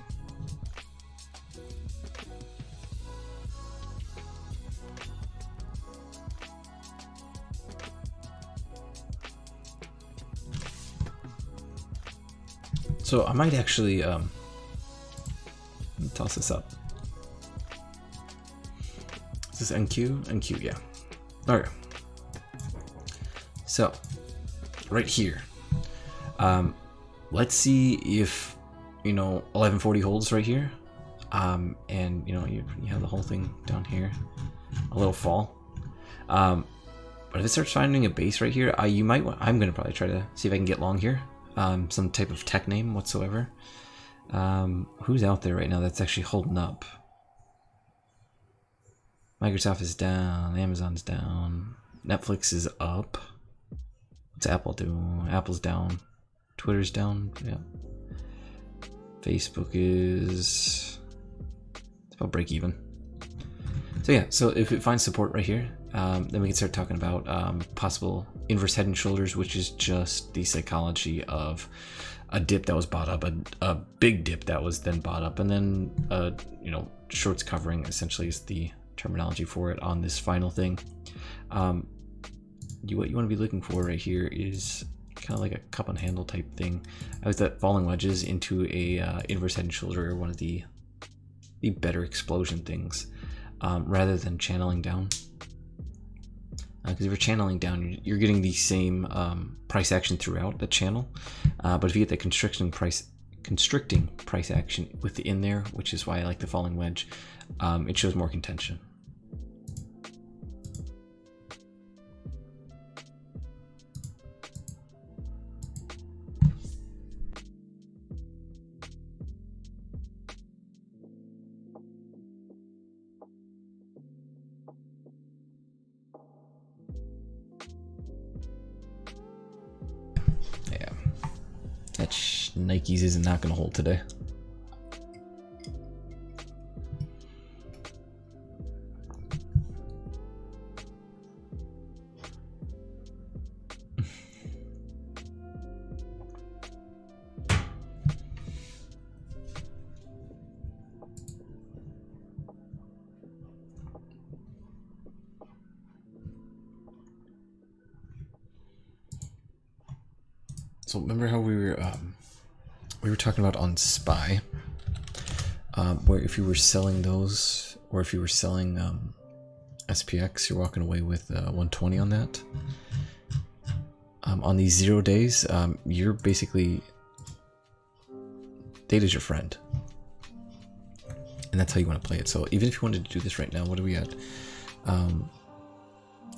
So I might actually toss this up. Is this NQ? NQ, yeah. Okay. So right here, let's see if 1140 holds right here, and you have the whole thing down here, a little fall. But if it starts finding a base right here, you might want. I'm gonna probably try to see if I can get long here. Some type of tech name whatsoever. Who's out there right now that's actually holding up? Microsoft is down, Amazon's down, Netflix is up. What's Apple doing? Apple's down, Twitter's down, yeah. Facebook is, it's about break even. So yeah, so if it finds support right here, then we can start talking about possible inverse head and shoulders, which is just the psychology of a dip that was bought up, a big dip that was then bought up, and then you know, shorts covering essentially is the terminology for it on this final thing. What you want to be looking for right here is kind of like a cup and handle type thing. I was that falling wedges into a inverse head and shoulder, or one of the better explosion things, rather than channeling down. Because if you're channeling down, you're getting the same price action throughout the channel, but if you get that constricting price action within there, which is why I like the falling wedge, it shows more contention. That Nikes is not going to hold today. So remember how we were talking about on SPY, where if you were selling those, or if you were selling SPX, you're walking away with 120 on that. On these 0 days, you're basically, data's your friend, and that's how you want to play it. So even if you wanted to do this right now, what are we at?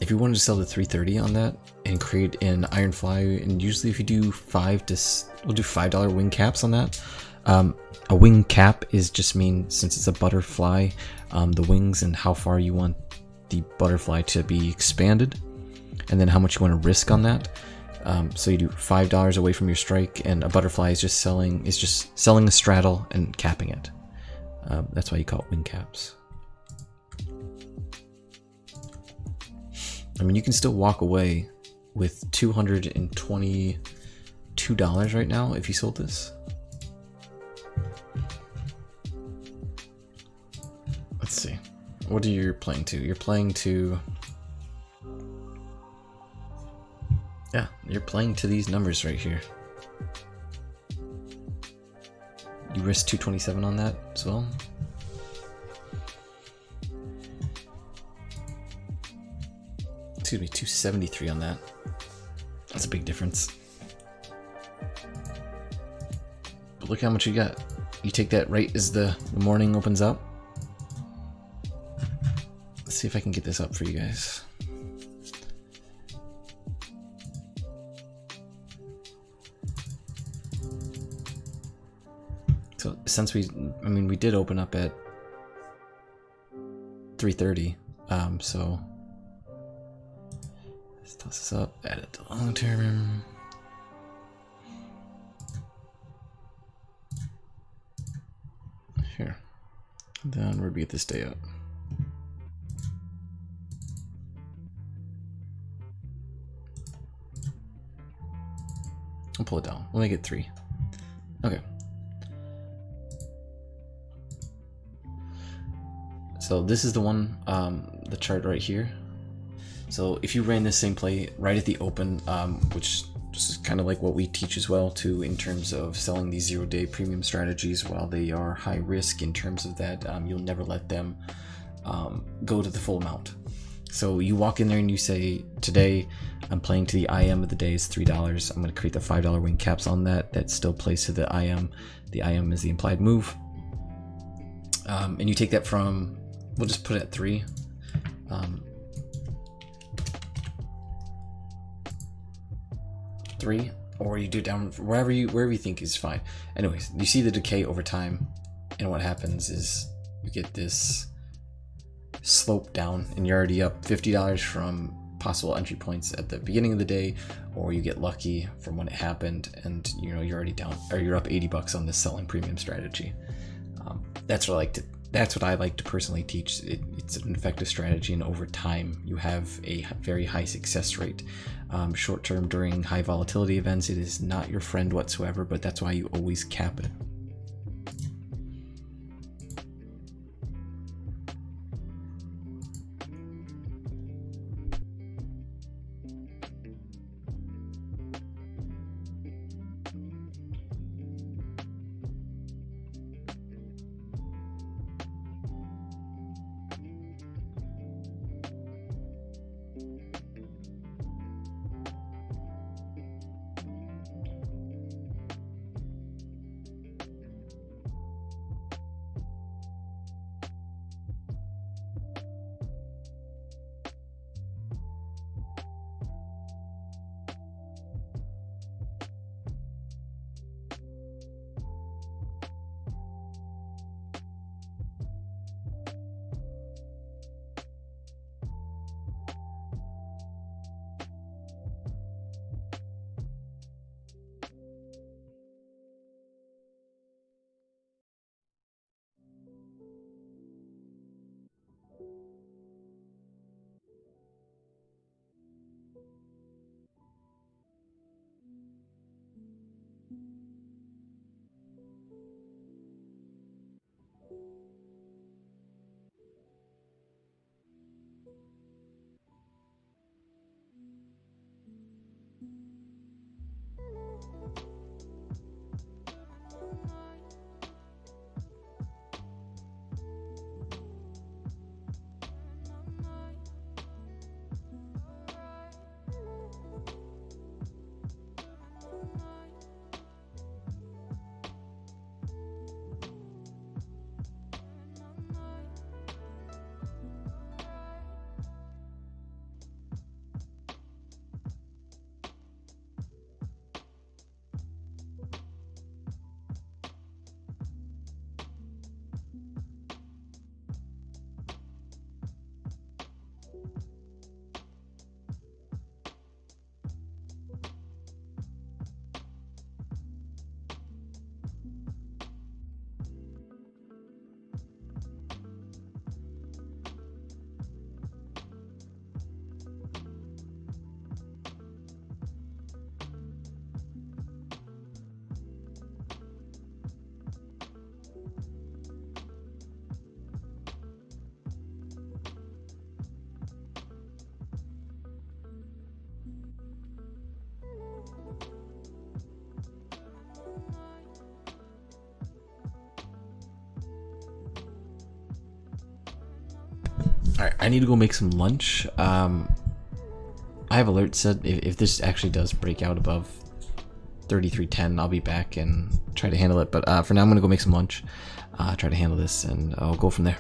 If you wanted to sell the 330 on that and create an iron fly, and usually if you do we'll do $5 wing caps on that. A wing cap is just mean, since it's a butterfly, the wings and how far you want the butterfly to be expanded, and then how much you want to risk on that. So you do $5 away from your strike, and a butterfly is just selling a straddle and capping it. That's why you call it wing caps. I mean, you can still walk away with $222 right now if you sold this. Let's see. What are you playing to? You're playing to... Yeah, you're playing to these numbers right here. You risk 227 on that as well. Excuse me, 273 on that. That's a big difference. But look how much you got. You take that right as the morning opens up. Let's see if I can get this up for you guys. So since we did open up at 330, so let's toss this up, add it to long term. Here. And then where'd we get this day at? I'll pull it down. We'll make it 3. Okay. So this is the one, the chart right here. So if you ran this same play right at the open, which is kind of like what we teach as well too, in terms of selling these 0-day premium strategies, while they are high risk in terms of that, you'll never let them go to the full amount. So you walk in there and you say, today I'm playing to the IM of the day is $3. I'm going to create the $5 wing caps on that. That still plays to the IM. The IM is the implied move. And you take that from, we'll just put it at 3. Three, or you do it down wherever you think is fine. Anyways, you see the decay over time, and what happens is you get this slope down, and you're already up $50 from possible entry points at the beginning of the day, or you get lucky from when it happened, and you know you're already down, or you're up $80 on this selling premium strategy. That's what I like to That's what I like to personally teach. It's an effective strategy, and over time, you have a very high success rate. Short term, during high volatility events, it is not your friend whatsoever, but that's why you always cap it. Alright, I need to go make some lunch. I have alerts set. If this actually does break out above 3310, I'll be back and try to handle it. But for now, I'm going to go make some lunch, try to handle this, and I'll go from there.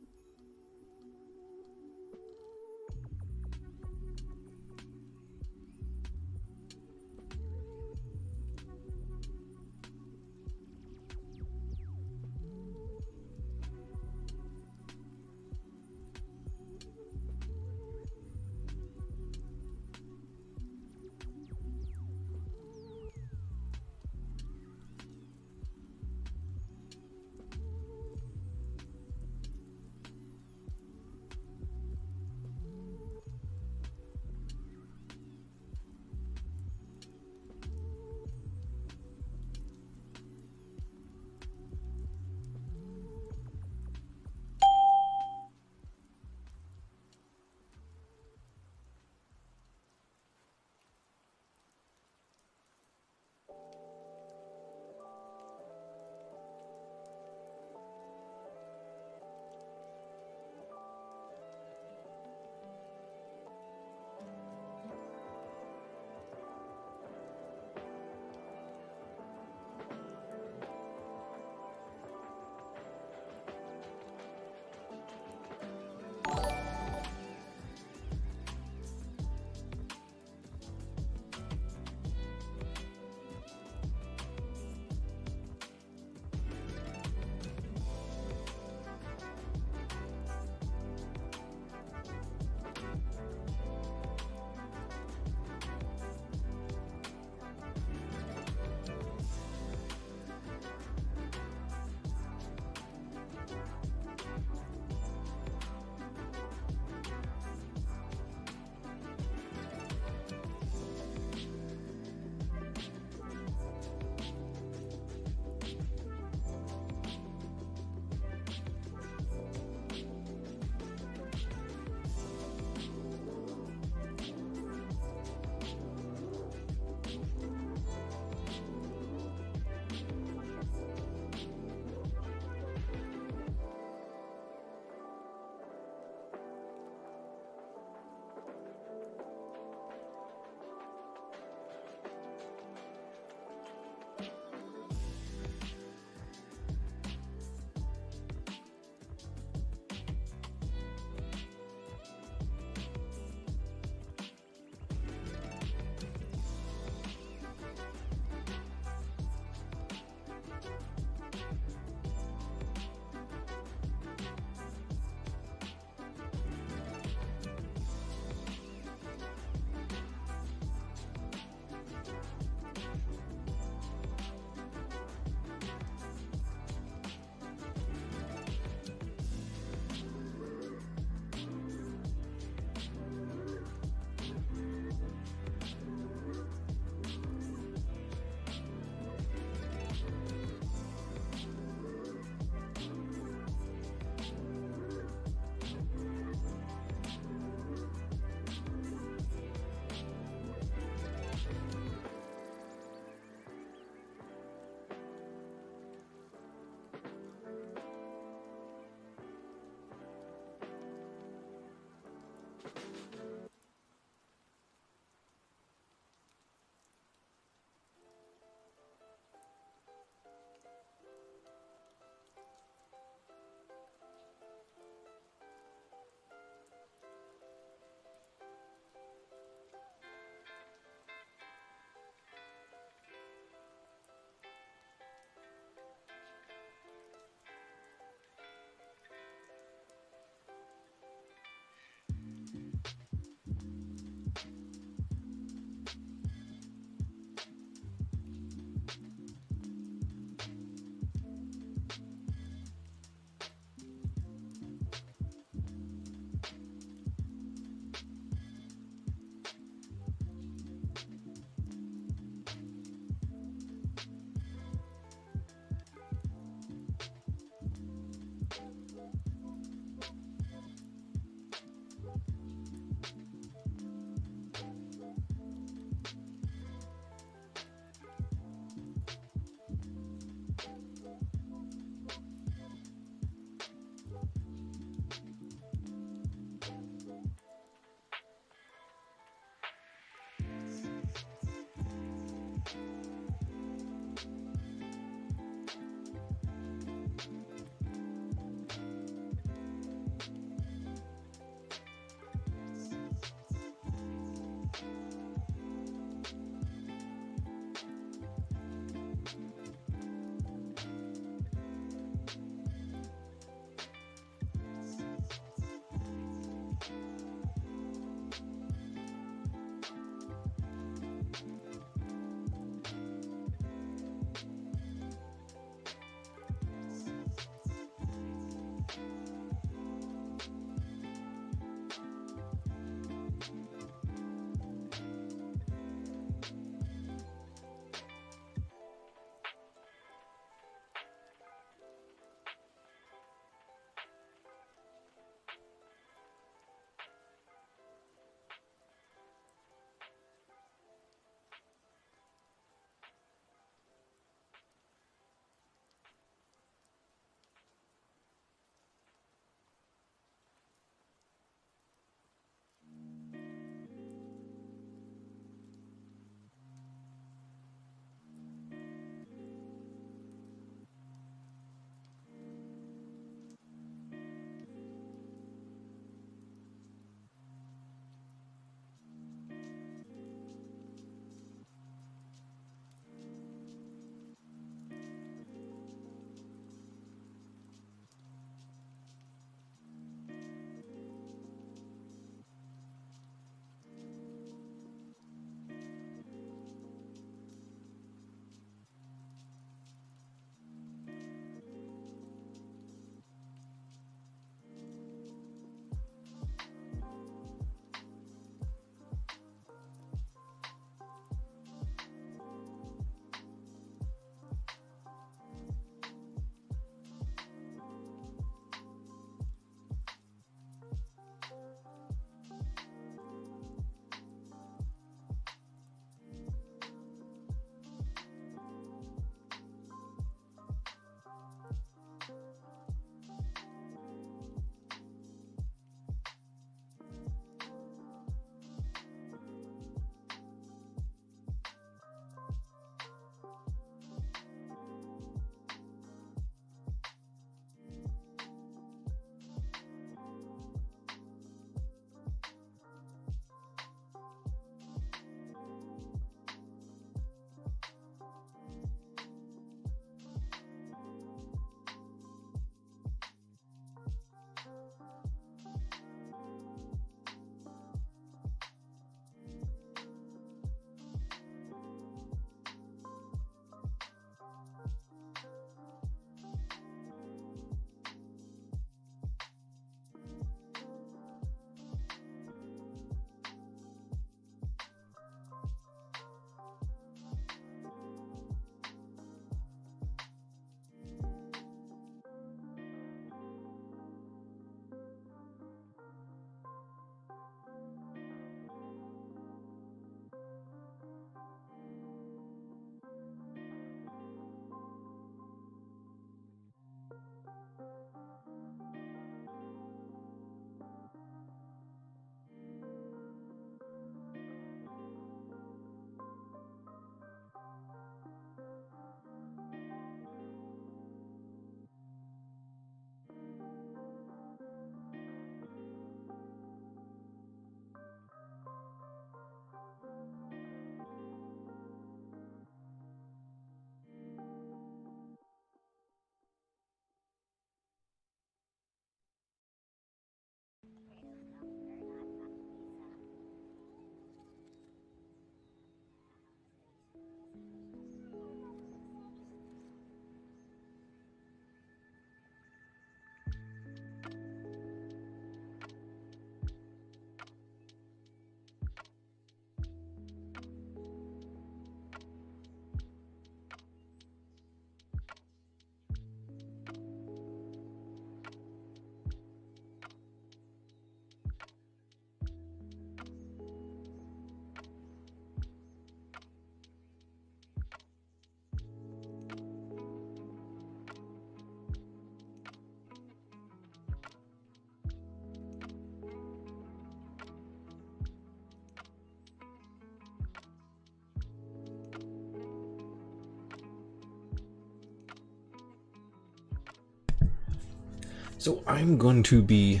So I'm going to be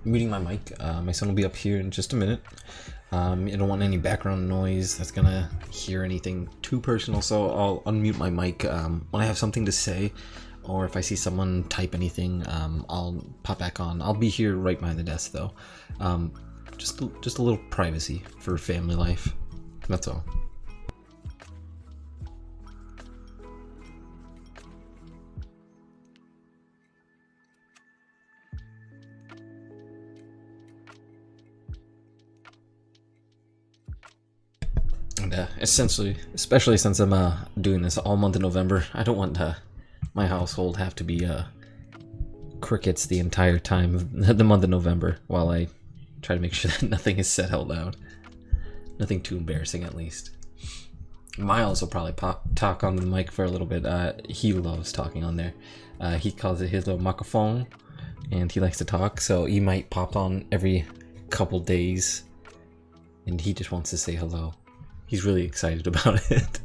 muting my mic. My son will be up here in just a minute. I don't want any background noise that's gonna hear anything too personal, so I'll unmute my mic when I have something to say, or if I see someone type anything, I'll pop back on. I'll be here right behind the desk though. Just a little privacy for family life. That's all. And essentially, especially since I'm doing this all month of November, I don't want my household have to be crickets the entire time of the month of November while I try to make sure that nothing is said out loud. Nothing too embarrassing, at least. Miles will probably talk on the mic for a little bit. He loves talking on there. He calls it his little microphone, and he likes to talk, so he might pop on every couple days, and he just wants to say hello. He's really excited about it.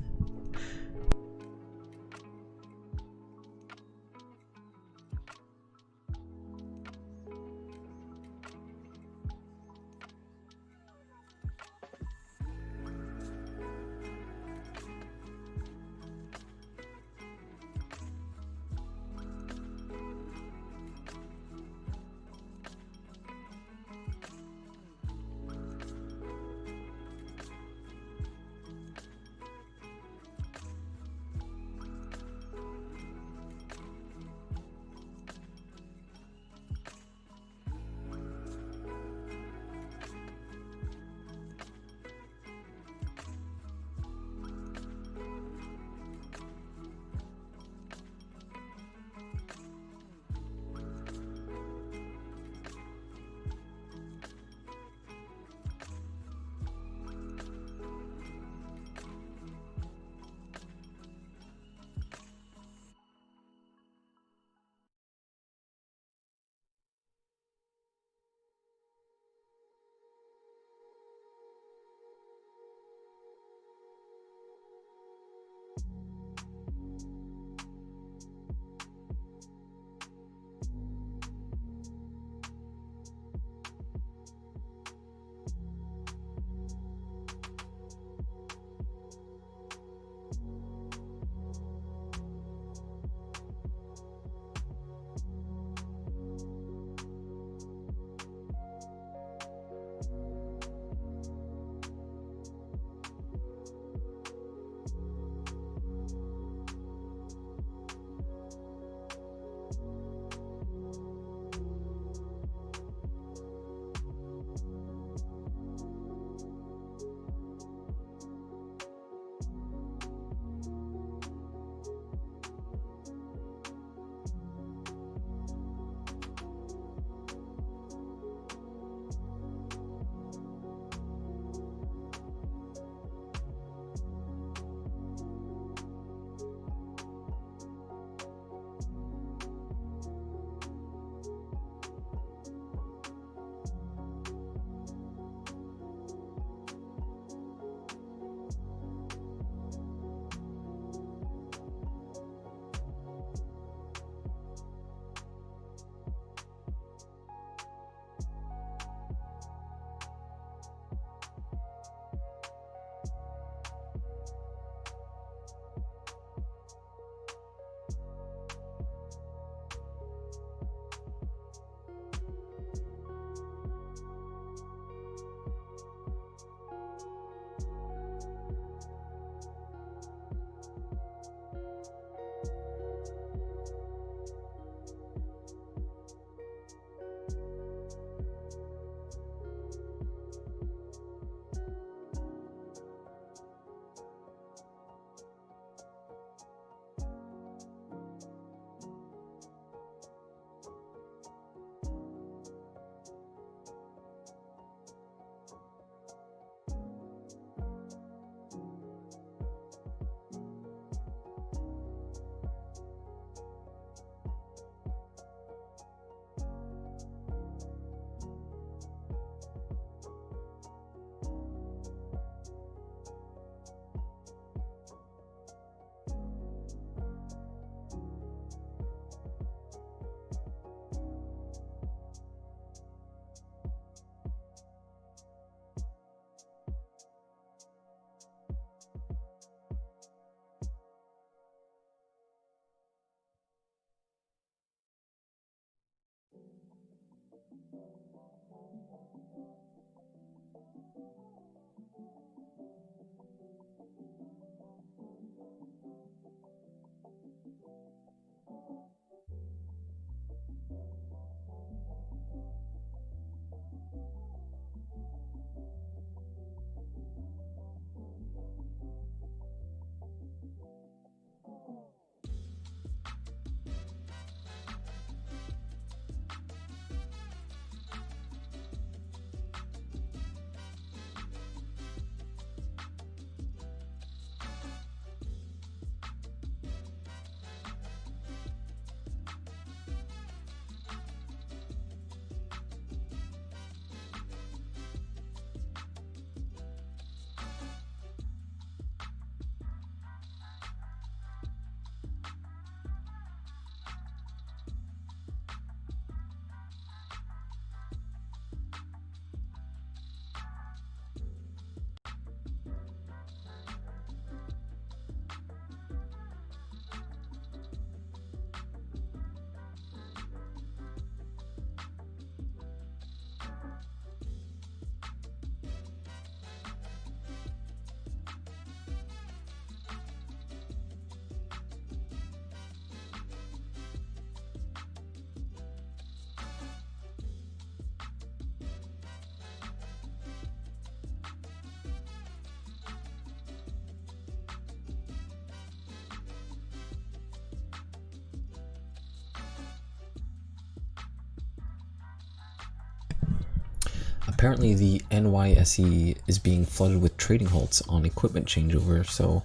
Apparently the NYSE is being flooded with trading halts on equipment changeover, so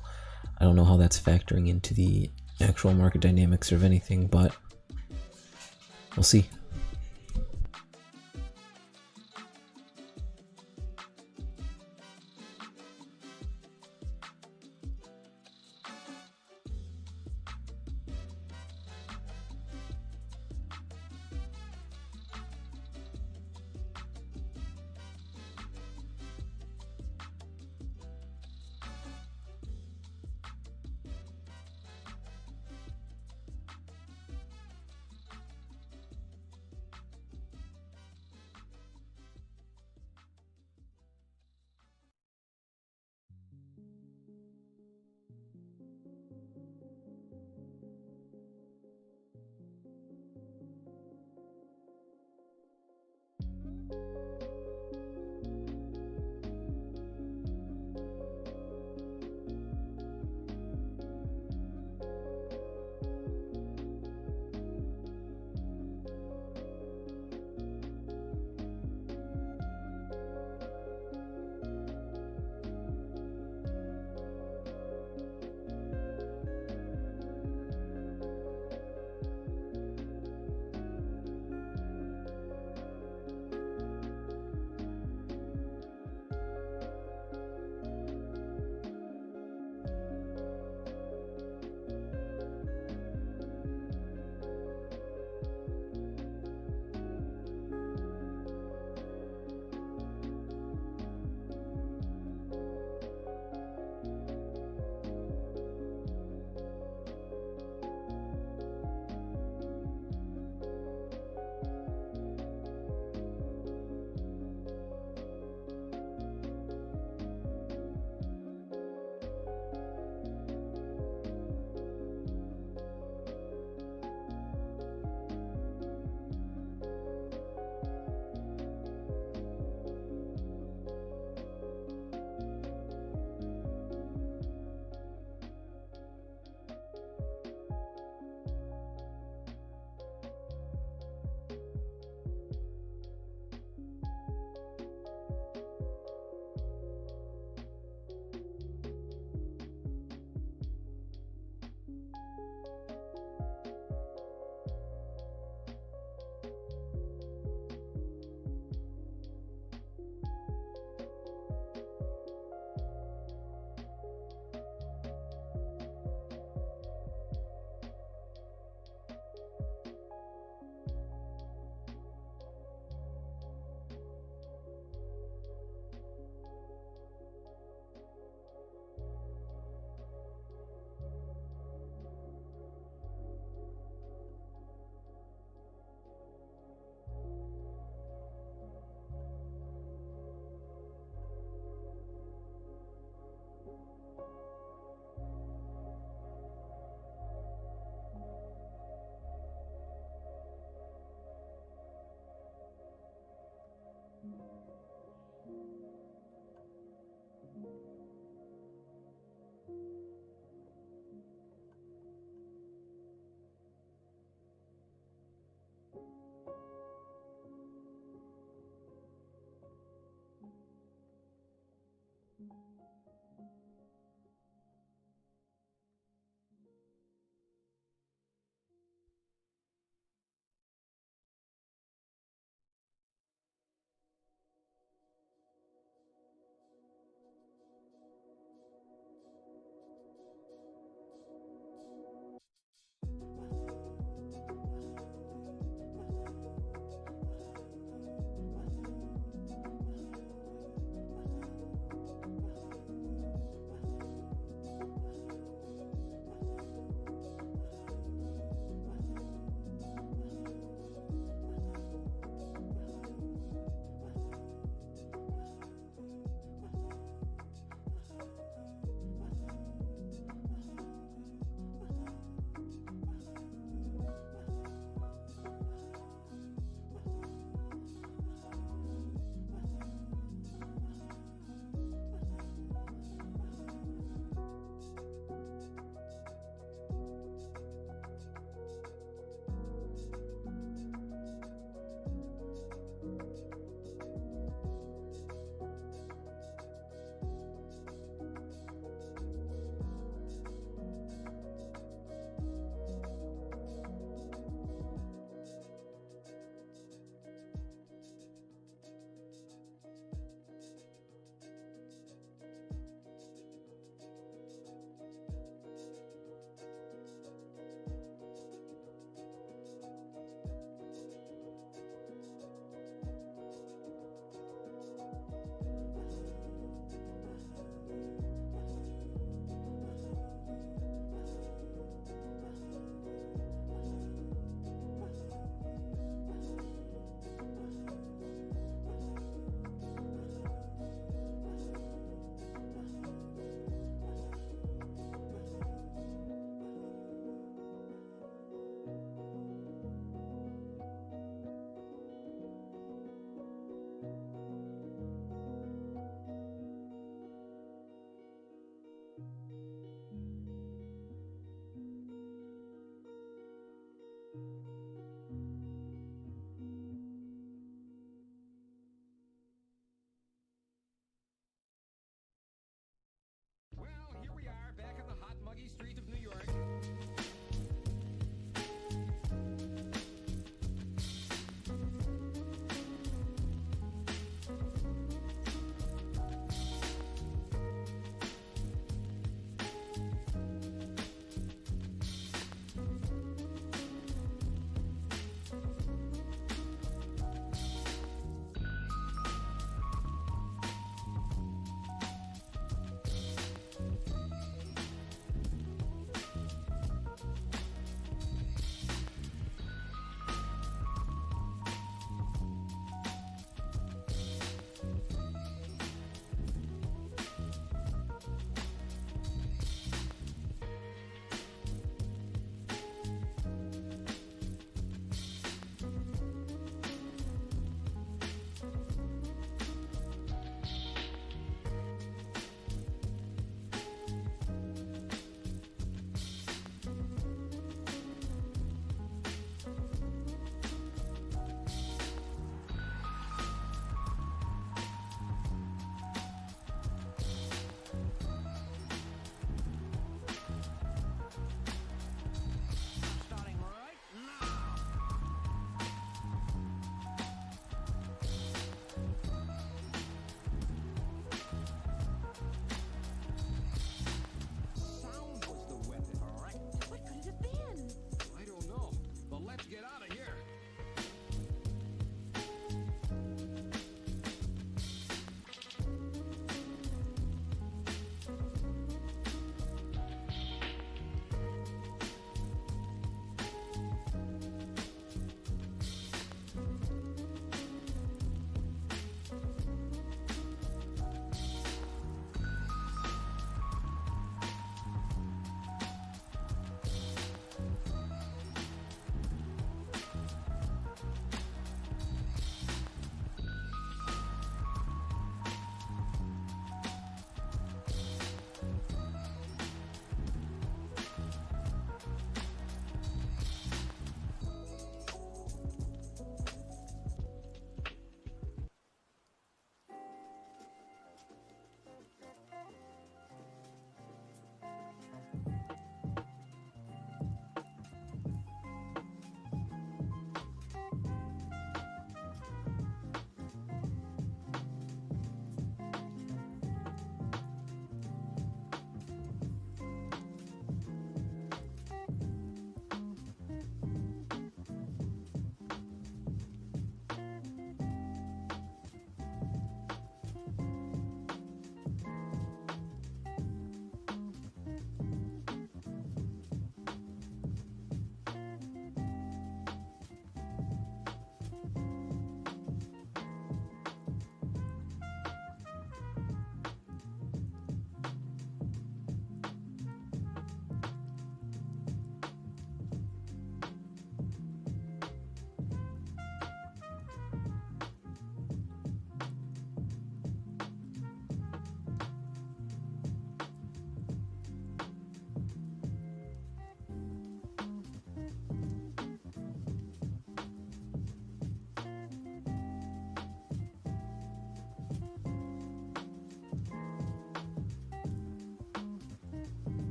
I don't know how that's factoring into the actual market dynamics of anything, but we'll see.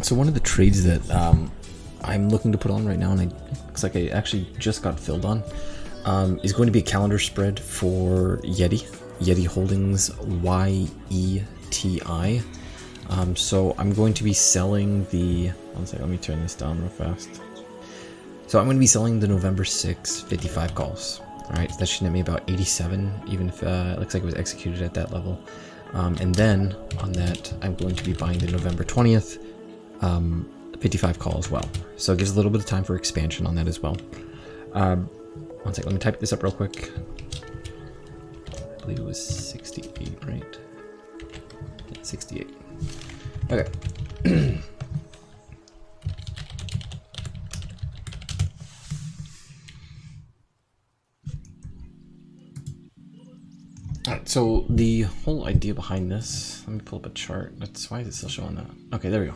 So one of the trades that I'm looking to put on right now, and it looks like I actually just got filled on, is going to be a calendar spread for Yeti Holdings, YETI. So I'm going to be selling the, one second, let me turn this down real fast. So I'm going to be selling the November 6 55 calls. Alright, so that should net me about 87, even if it looks like it was executed at that level. And then on that, I'm going to be buying the November 20th 55 call as well. So it gives a little bit of time for expansion on that as well. One second, let me type this up real quick. I believe it was 68, right? Yeah, 68. Okay. Alright, so the whole idea behind this, let me pull up a chart. Why is it still showing that? Okay, there we go.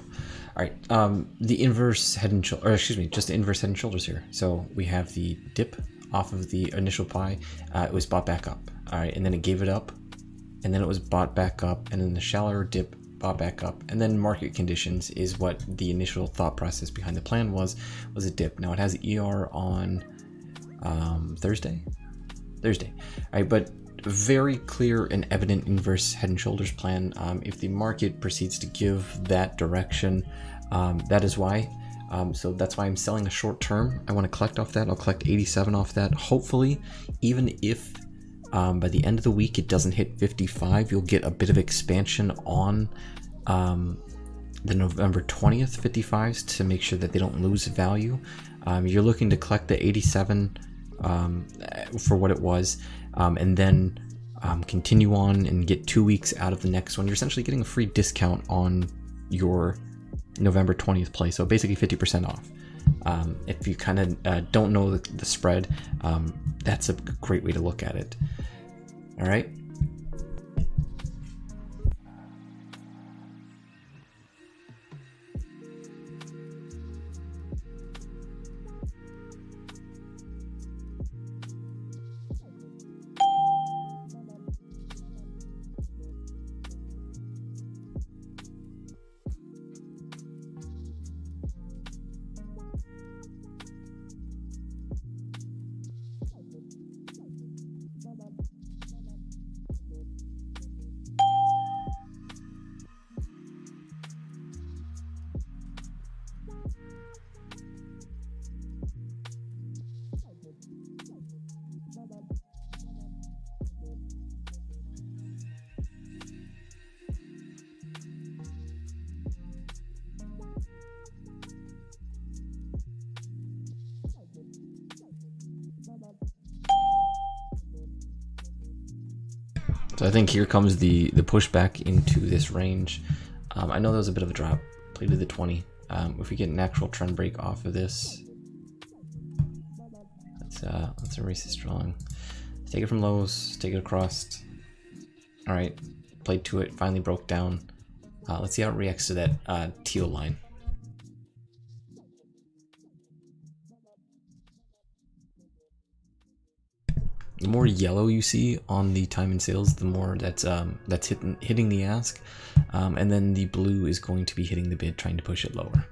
Alright, the inverse head and shoulders, or excuse me, just the inverse head and shoulders here. So we have the dip off of the initial pie. It was bought back up. Alright, and then it gave it up, and then it was bought back up, and then the shallower dip bought back up, and then market conditions is what the initial thought process behind the plan was a dip. Now it has ER on Thursday. Alright, but very clear and evident inverse head and shoulders plan. If the market proceeds to give that direction, that is why. So that's why I'm selling a short term. I want to collect off that. I'll collect 87 off that. Hopefully, even if by the end of the week it doesn't hit 55, you'll get a bit of expansion on the November 20th 55s to make sure that they don't lose value. You're looking to collect the 87 for what it was, and then continue on and get 2 weeks out of the next one. You're essentially getting a free discount on your November 20th play, so basically 50% off. If you kind of don't know the spread, that's a great way to look at it. All right. So I think here comes the pushback into this range. I know there was a bit of a drop, played to the 20. If we get an actual trend break off of this, let's erase this drawing. Let's take it from lows, take it across. All right, played to it, finally broke down. Let's see how it reacts to that teal line. The more yellow you see on the time and sales, the more that's hitting the ask, and then the blue is going to be hitting the bid, trying to push it lower.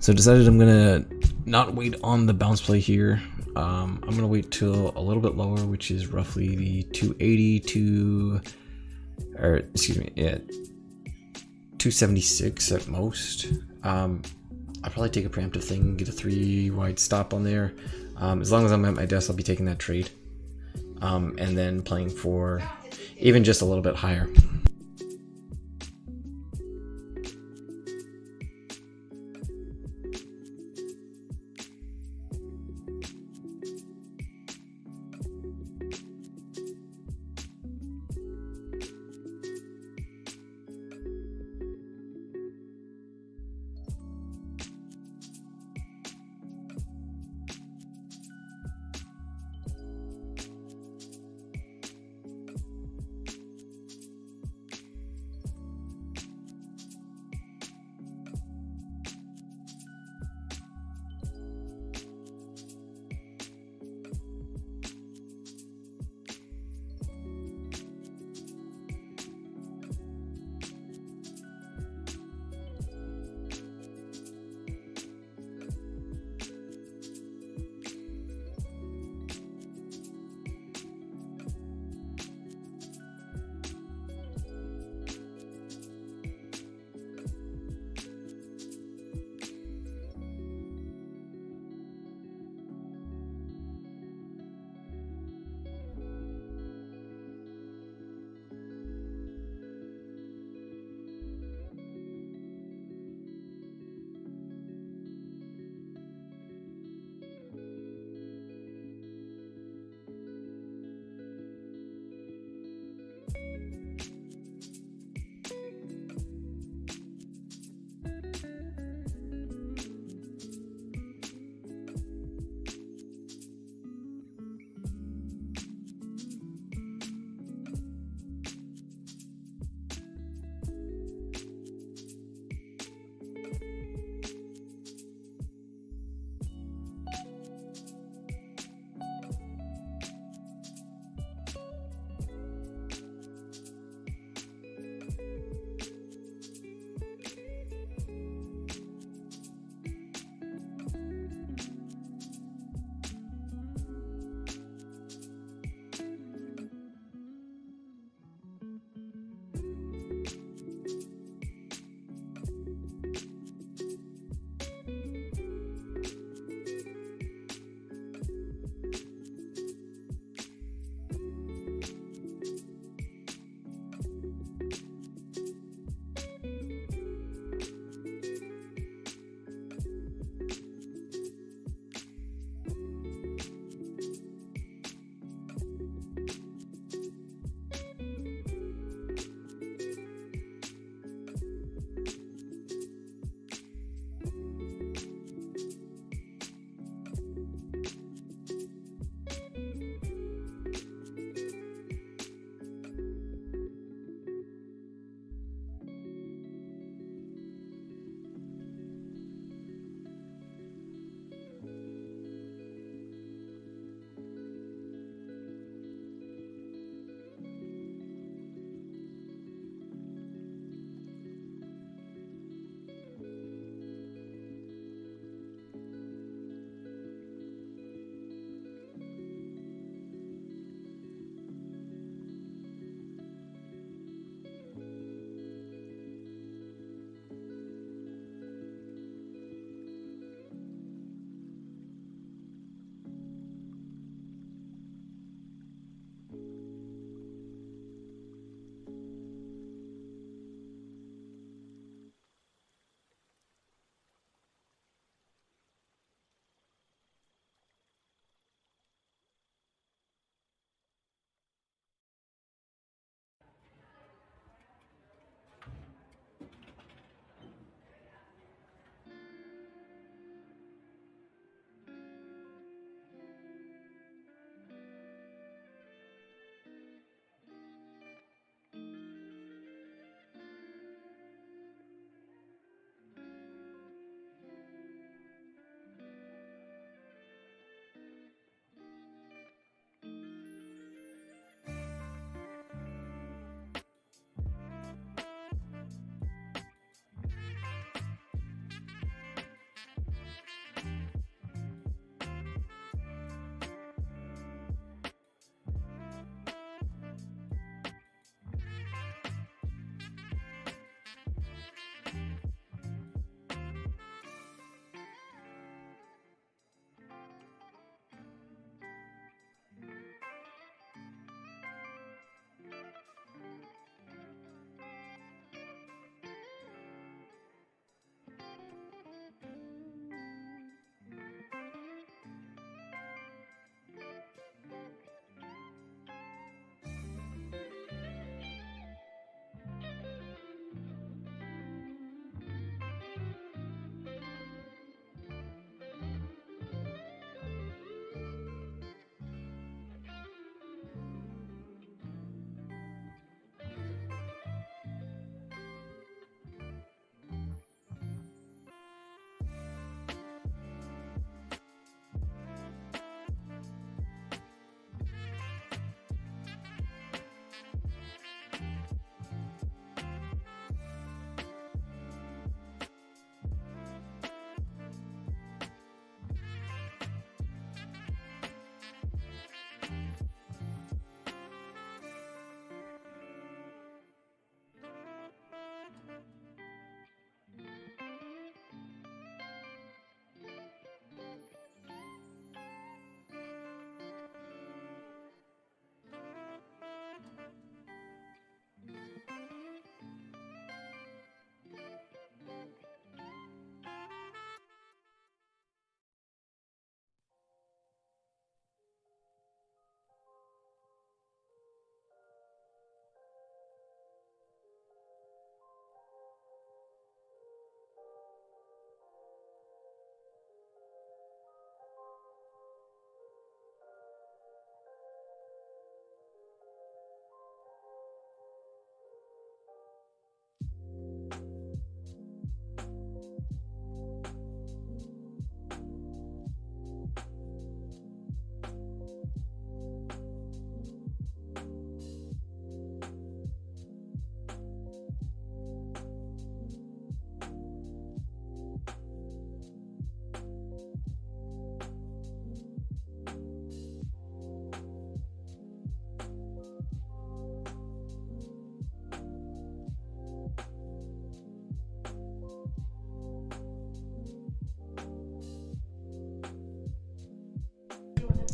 So I decided I'm gonna not wait on the bounce play here. I'm gonna wait till a little bit lower, which is roughly the 280 to, or excuse me, yeah, 276 at most. I'll probably take a preemptive thing, get a 3 wide stop on there. As long as I'm at my desk, I'll be taking that trade. And then playing for even just a little bit higher.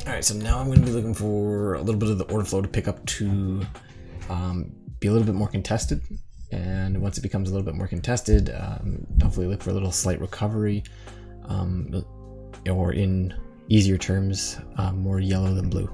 All right, so now I'm going to be looking for a little bit of the order flow to pick up to be a little bit more contested. And once it becomes a little bit more contested, hopefully look for a little slight recovery, or in easier terms, more yellow than blue.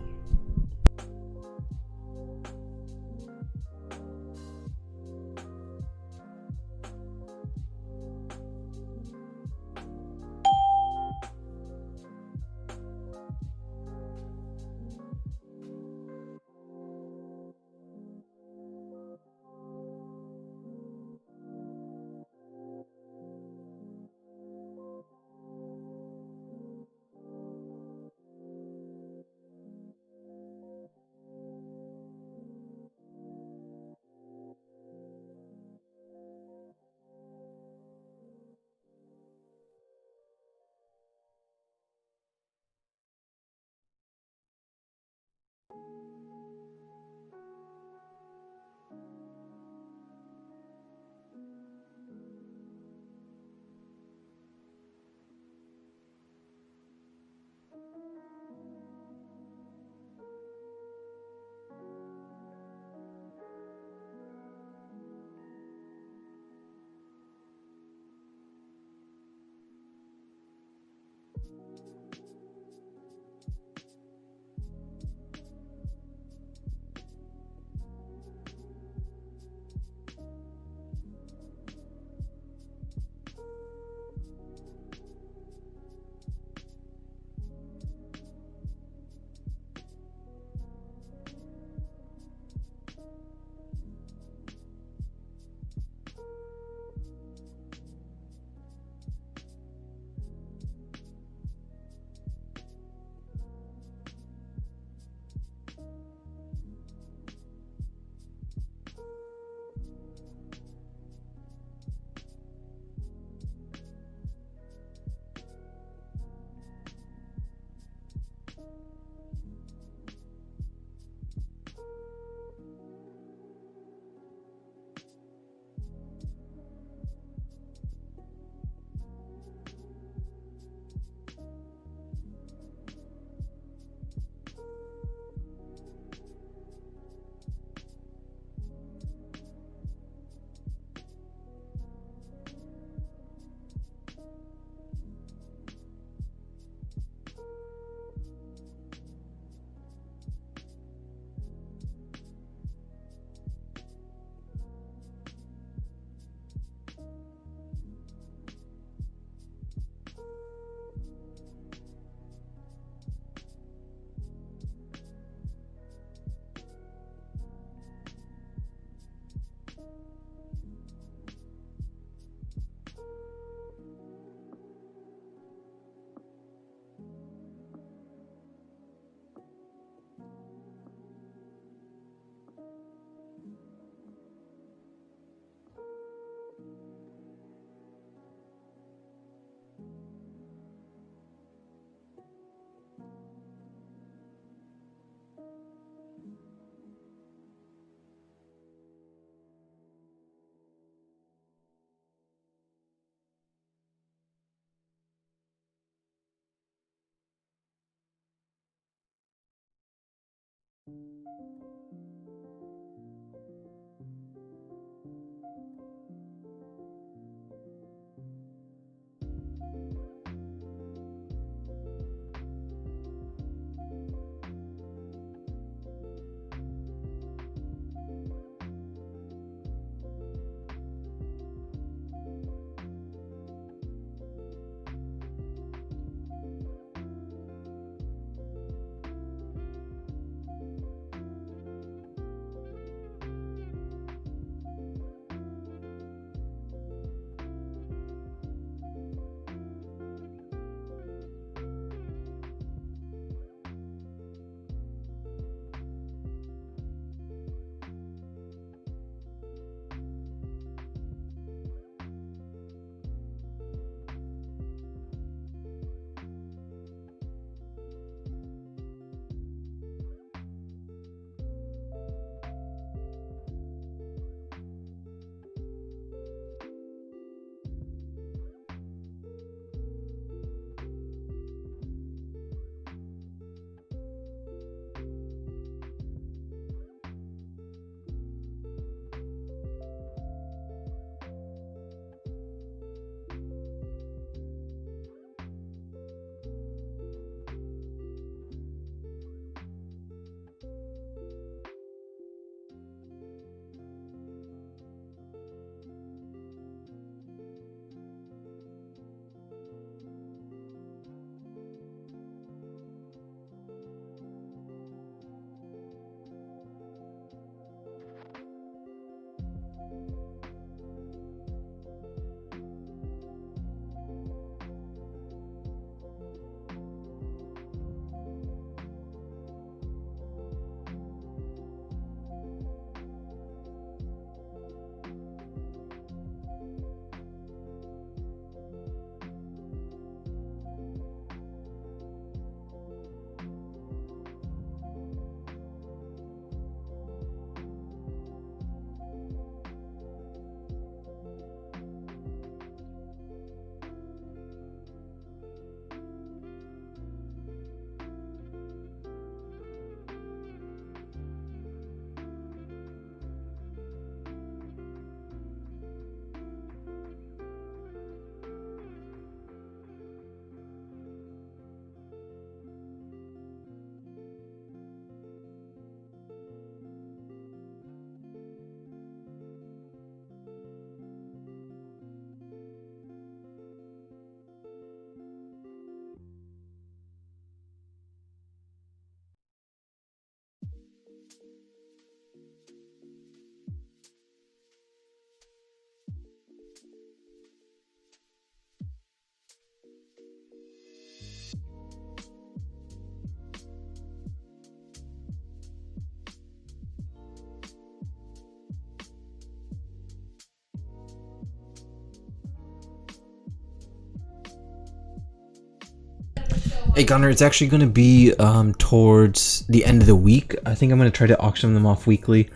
Hey Gunnar, it's actually going to be towards the end of the week. I think I'm going to try to auction them off weekly,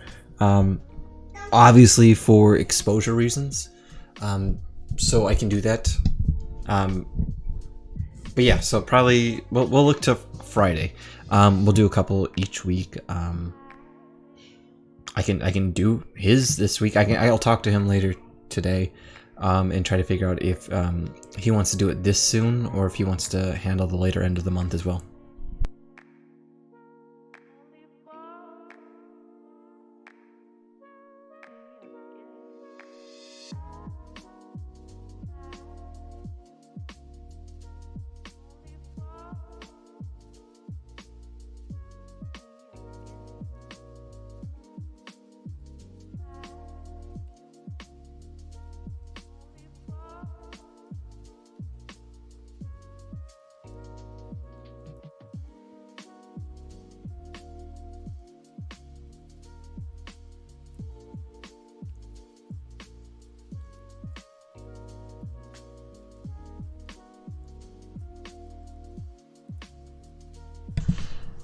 obviously for exposure reasons. So I can do that. But yeah, so probably we'll look to Friday. We'll do a couple each week. I can do his this week. I'll talk to him later today, and try to figure out if he wants to do it this soon or if he wants to handle the later end of the month as well.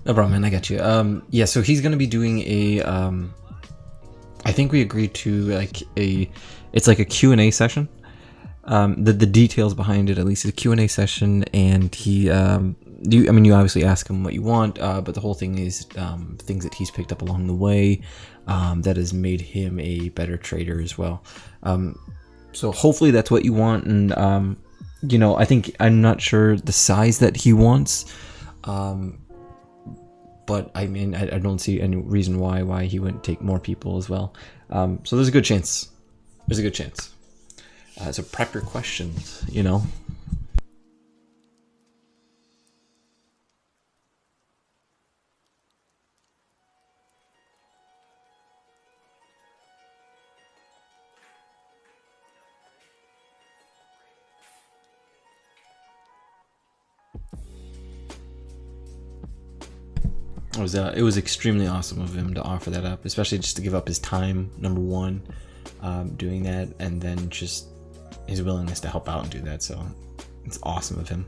No problem, man. I got you. Yeah. So he's gonna be doing a. I think we agreed to like a. It's like a Q&A session. The details behind it, at least, is a Q&A session, and he. You obviously ask him what you want, but the whole thing is things that he's picked up along the way, that has made him a better trader as well. So hopefully that's what you want, and I think I'm not sure the size that he wants. But I mean, I don't see any reason why he wouldn't take more people as well. So there's a good chance. There's a good chance. So prep your questions, It was extremely awesome of him to offer that up, especially just to give up his time, number one, doing that, and then just his willingness to help out and do that. So it's awesome of him.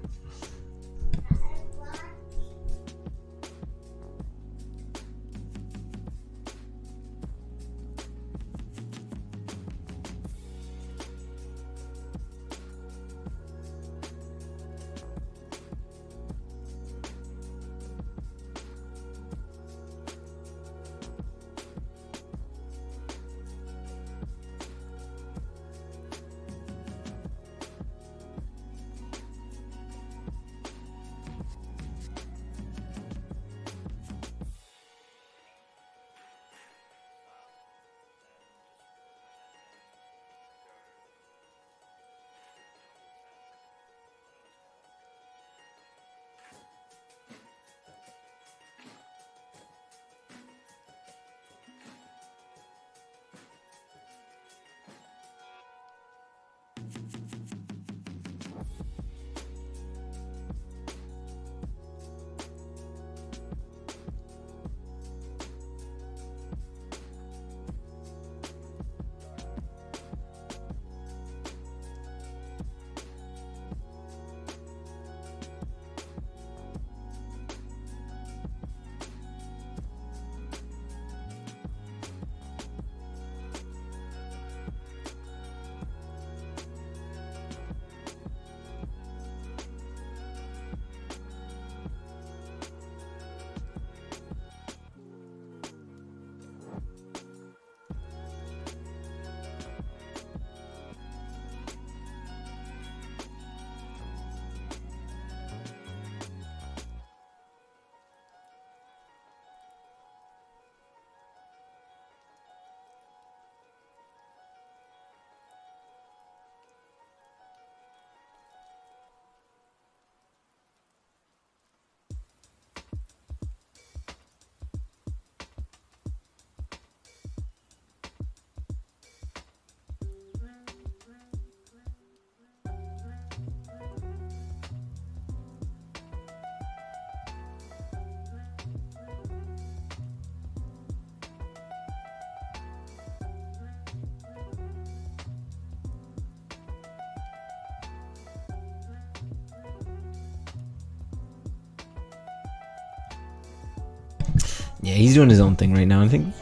Yeah, he's doing his own thing right now. I think,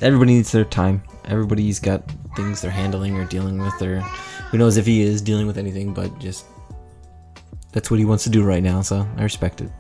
everybody needs their time. Everybody's got things they're handling or dealing with, or who knows if he is dealing with anything, but just that's what he wants to do right now, so I respect it.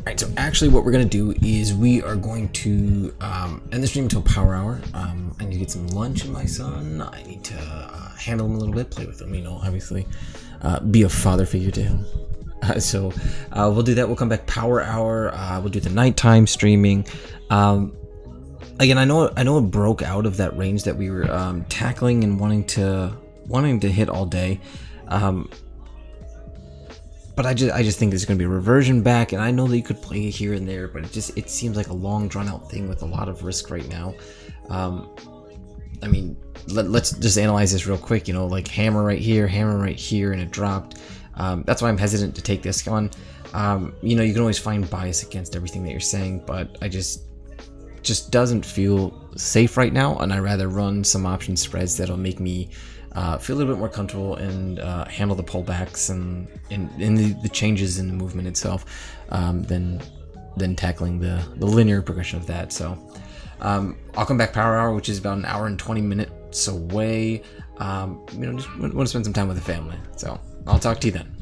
Alright, so actually what we're going to do is we are going to end the stream until power hour. I need to get some lunch in my son. I need to handle him a little bit, play with him, you know, obviously. Be a father figure to him. So we'll do that. We'll come back power hour. We'll do the nighttime streaming. Again, I know it broke out of that range that we were tackling and wanting to hit all day. But I just think there's going to be a reversion back, and I know that you could play it here and there, but it seems like a long drawn out thing with a lot of risk right now. I mean, let's just analyze this real quick. You know, like hammer right here, and it dropped. That's why I'm hesitant to take this one. You know, you can always find bias against everything that you're saying, but I just doesn't feel safe right now, and I'd rather run some option spreads that'll make me feel a little bit more comfortable and handle the pullbacks and the changes in the movement itself than tackling the linear progression of that. So I'll come back power hour, which is about an hour and 20 minutes away. You know, just want to spend some time with the family. So I'll talk to you then.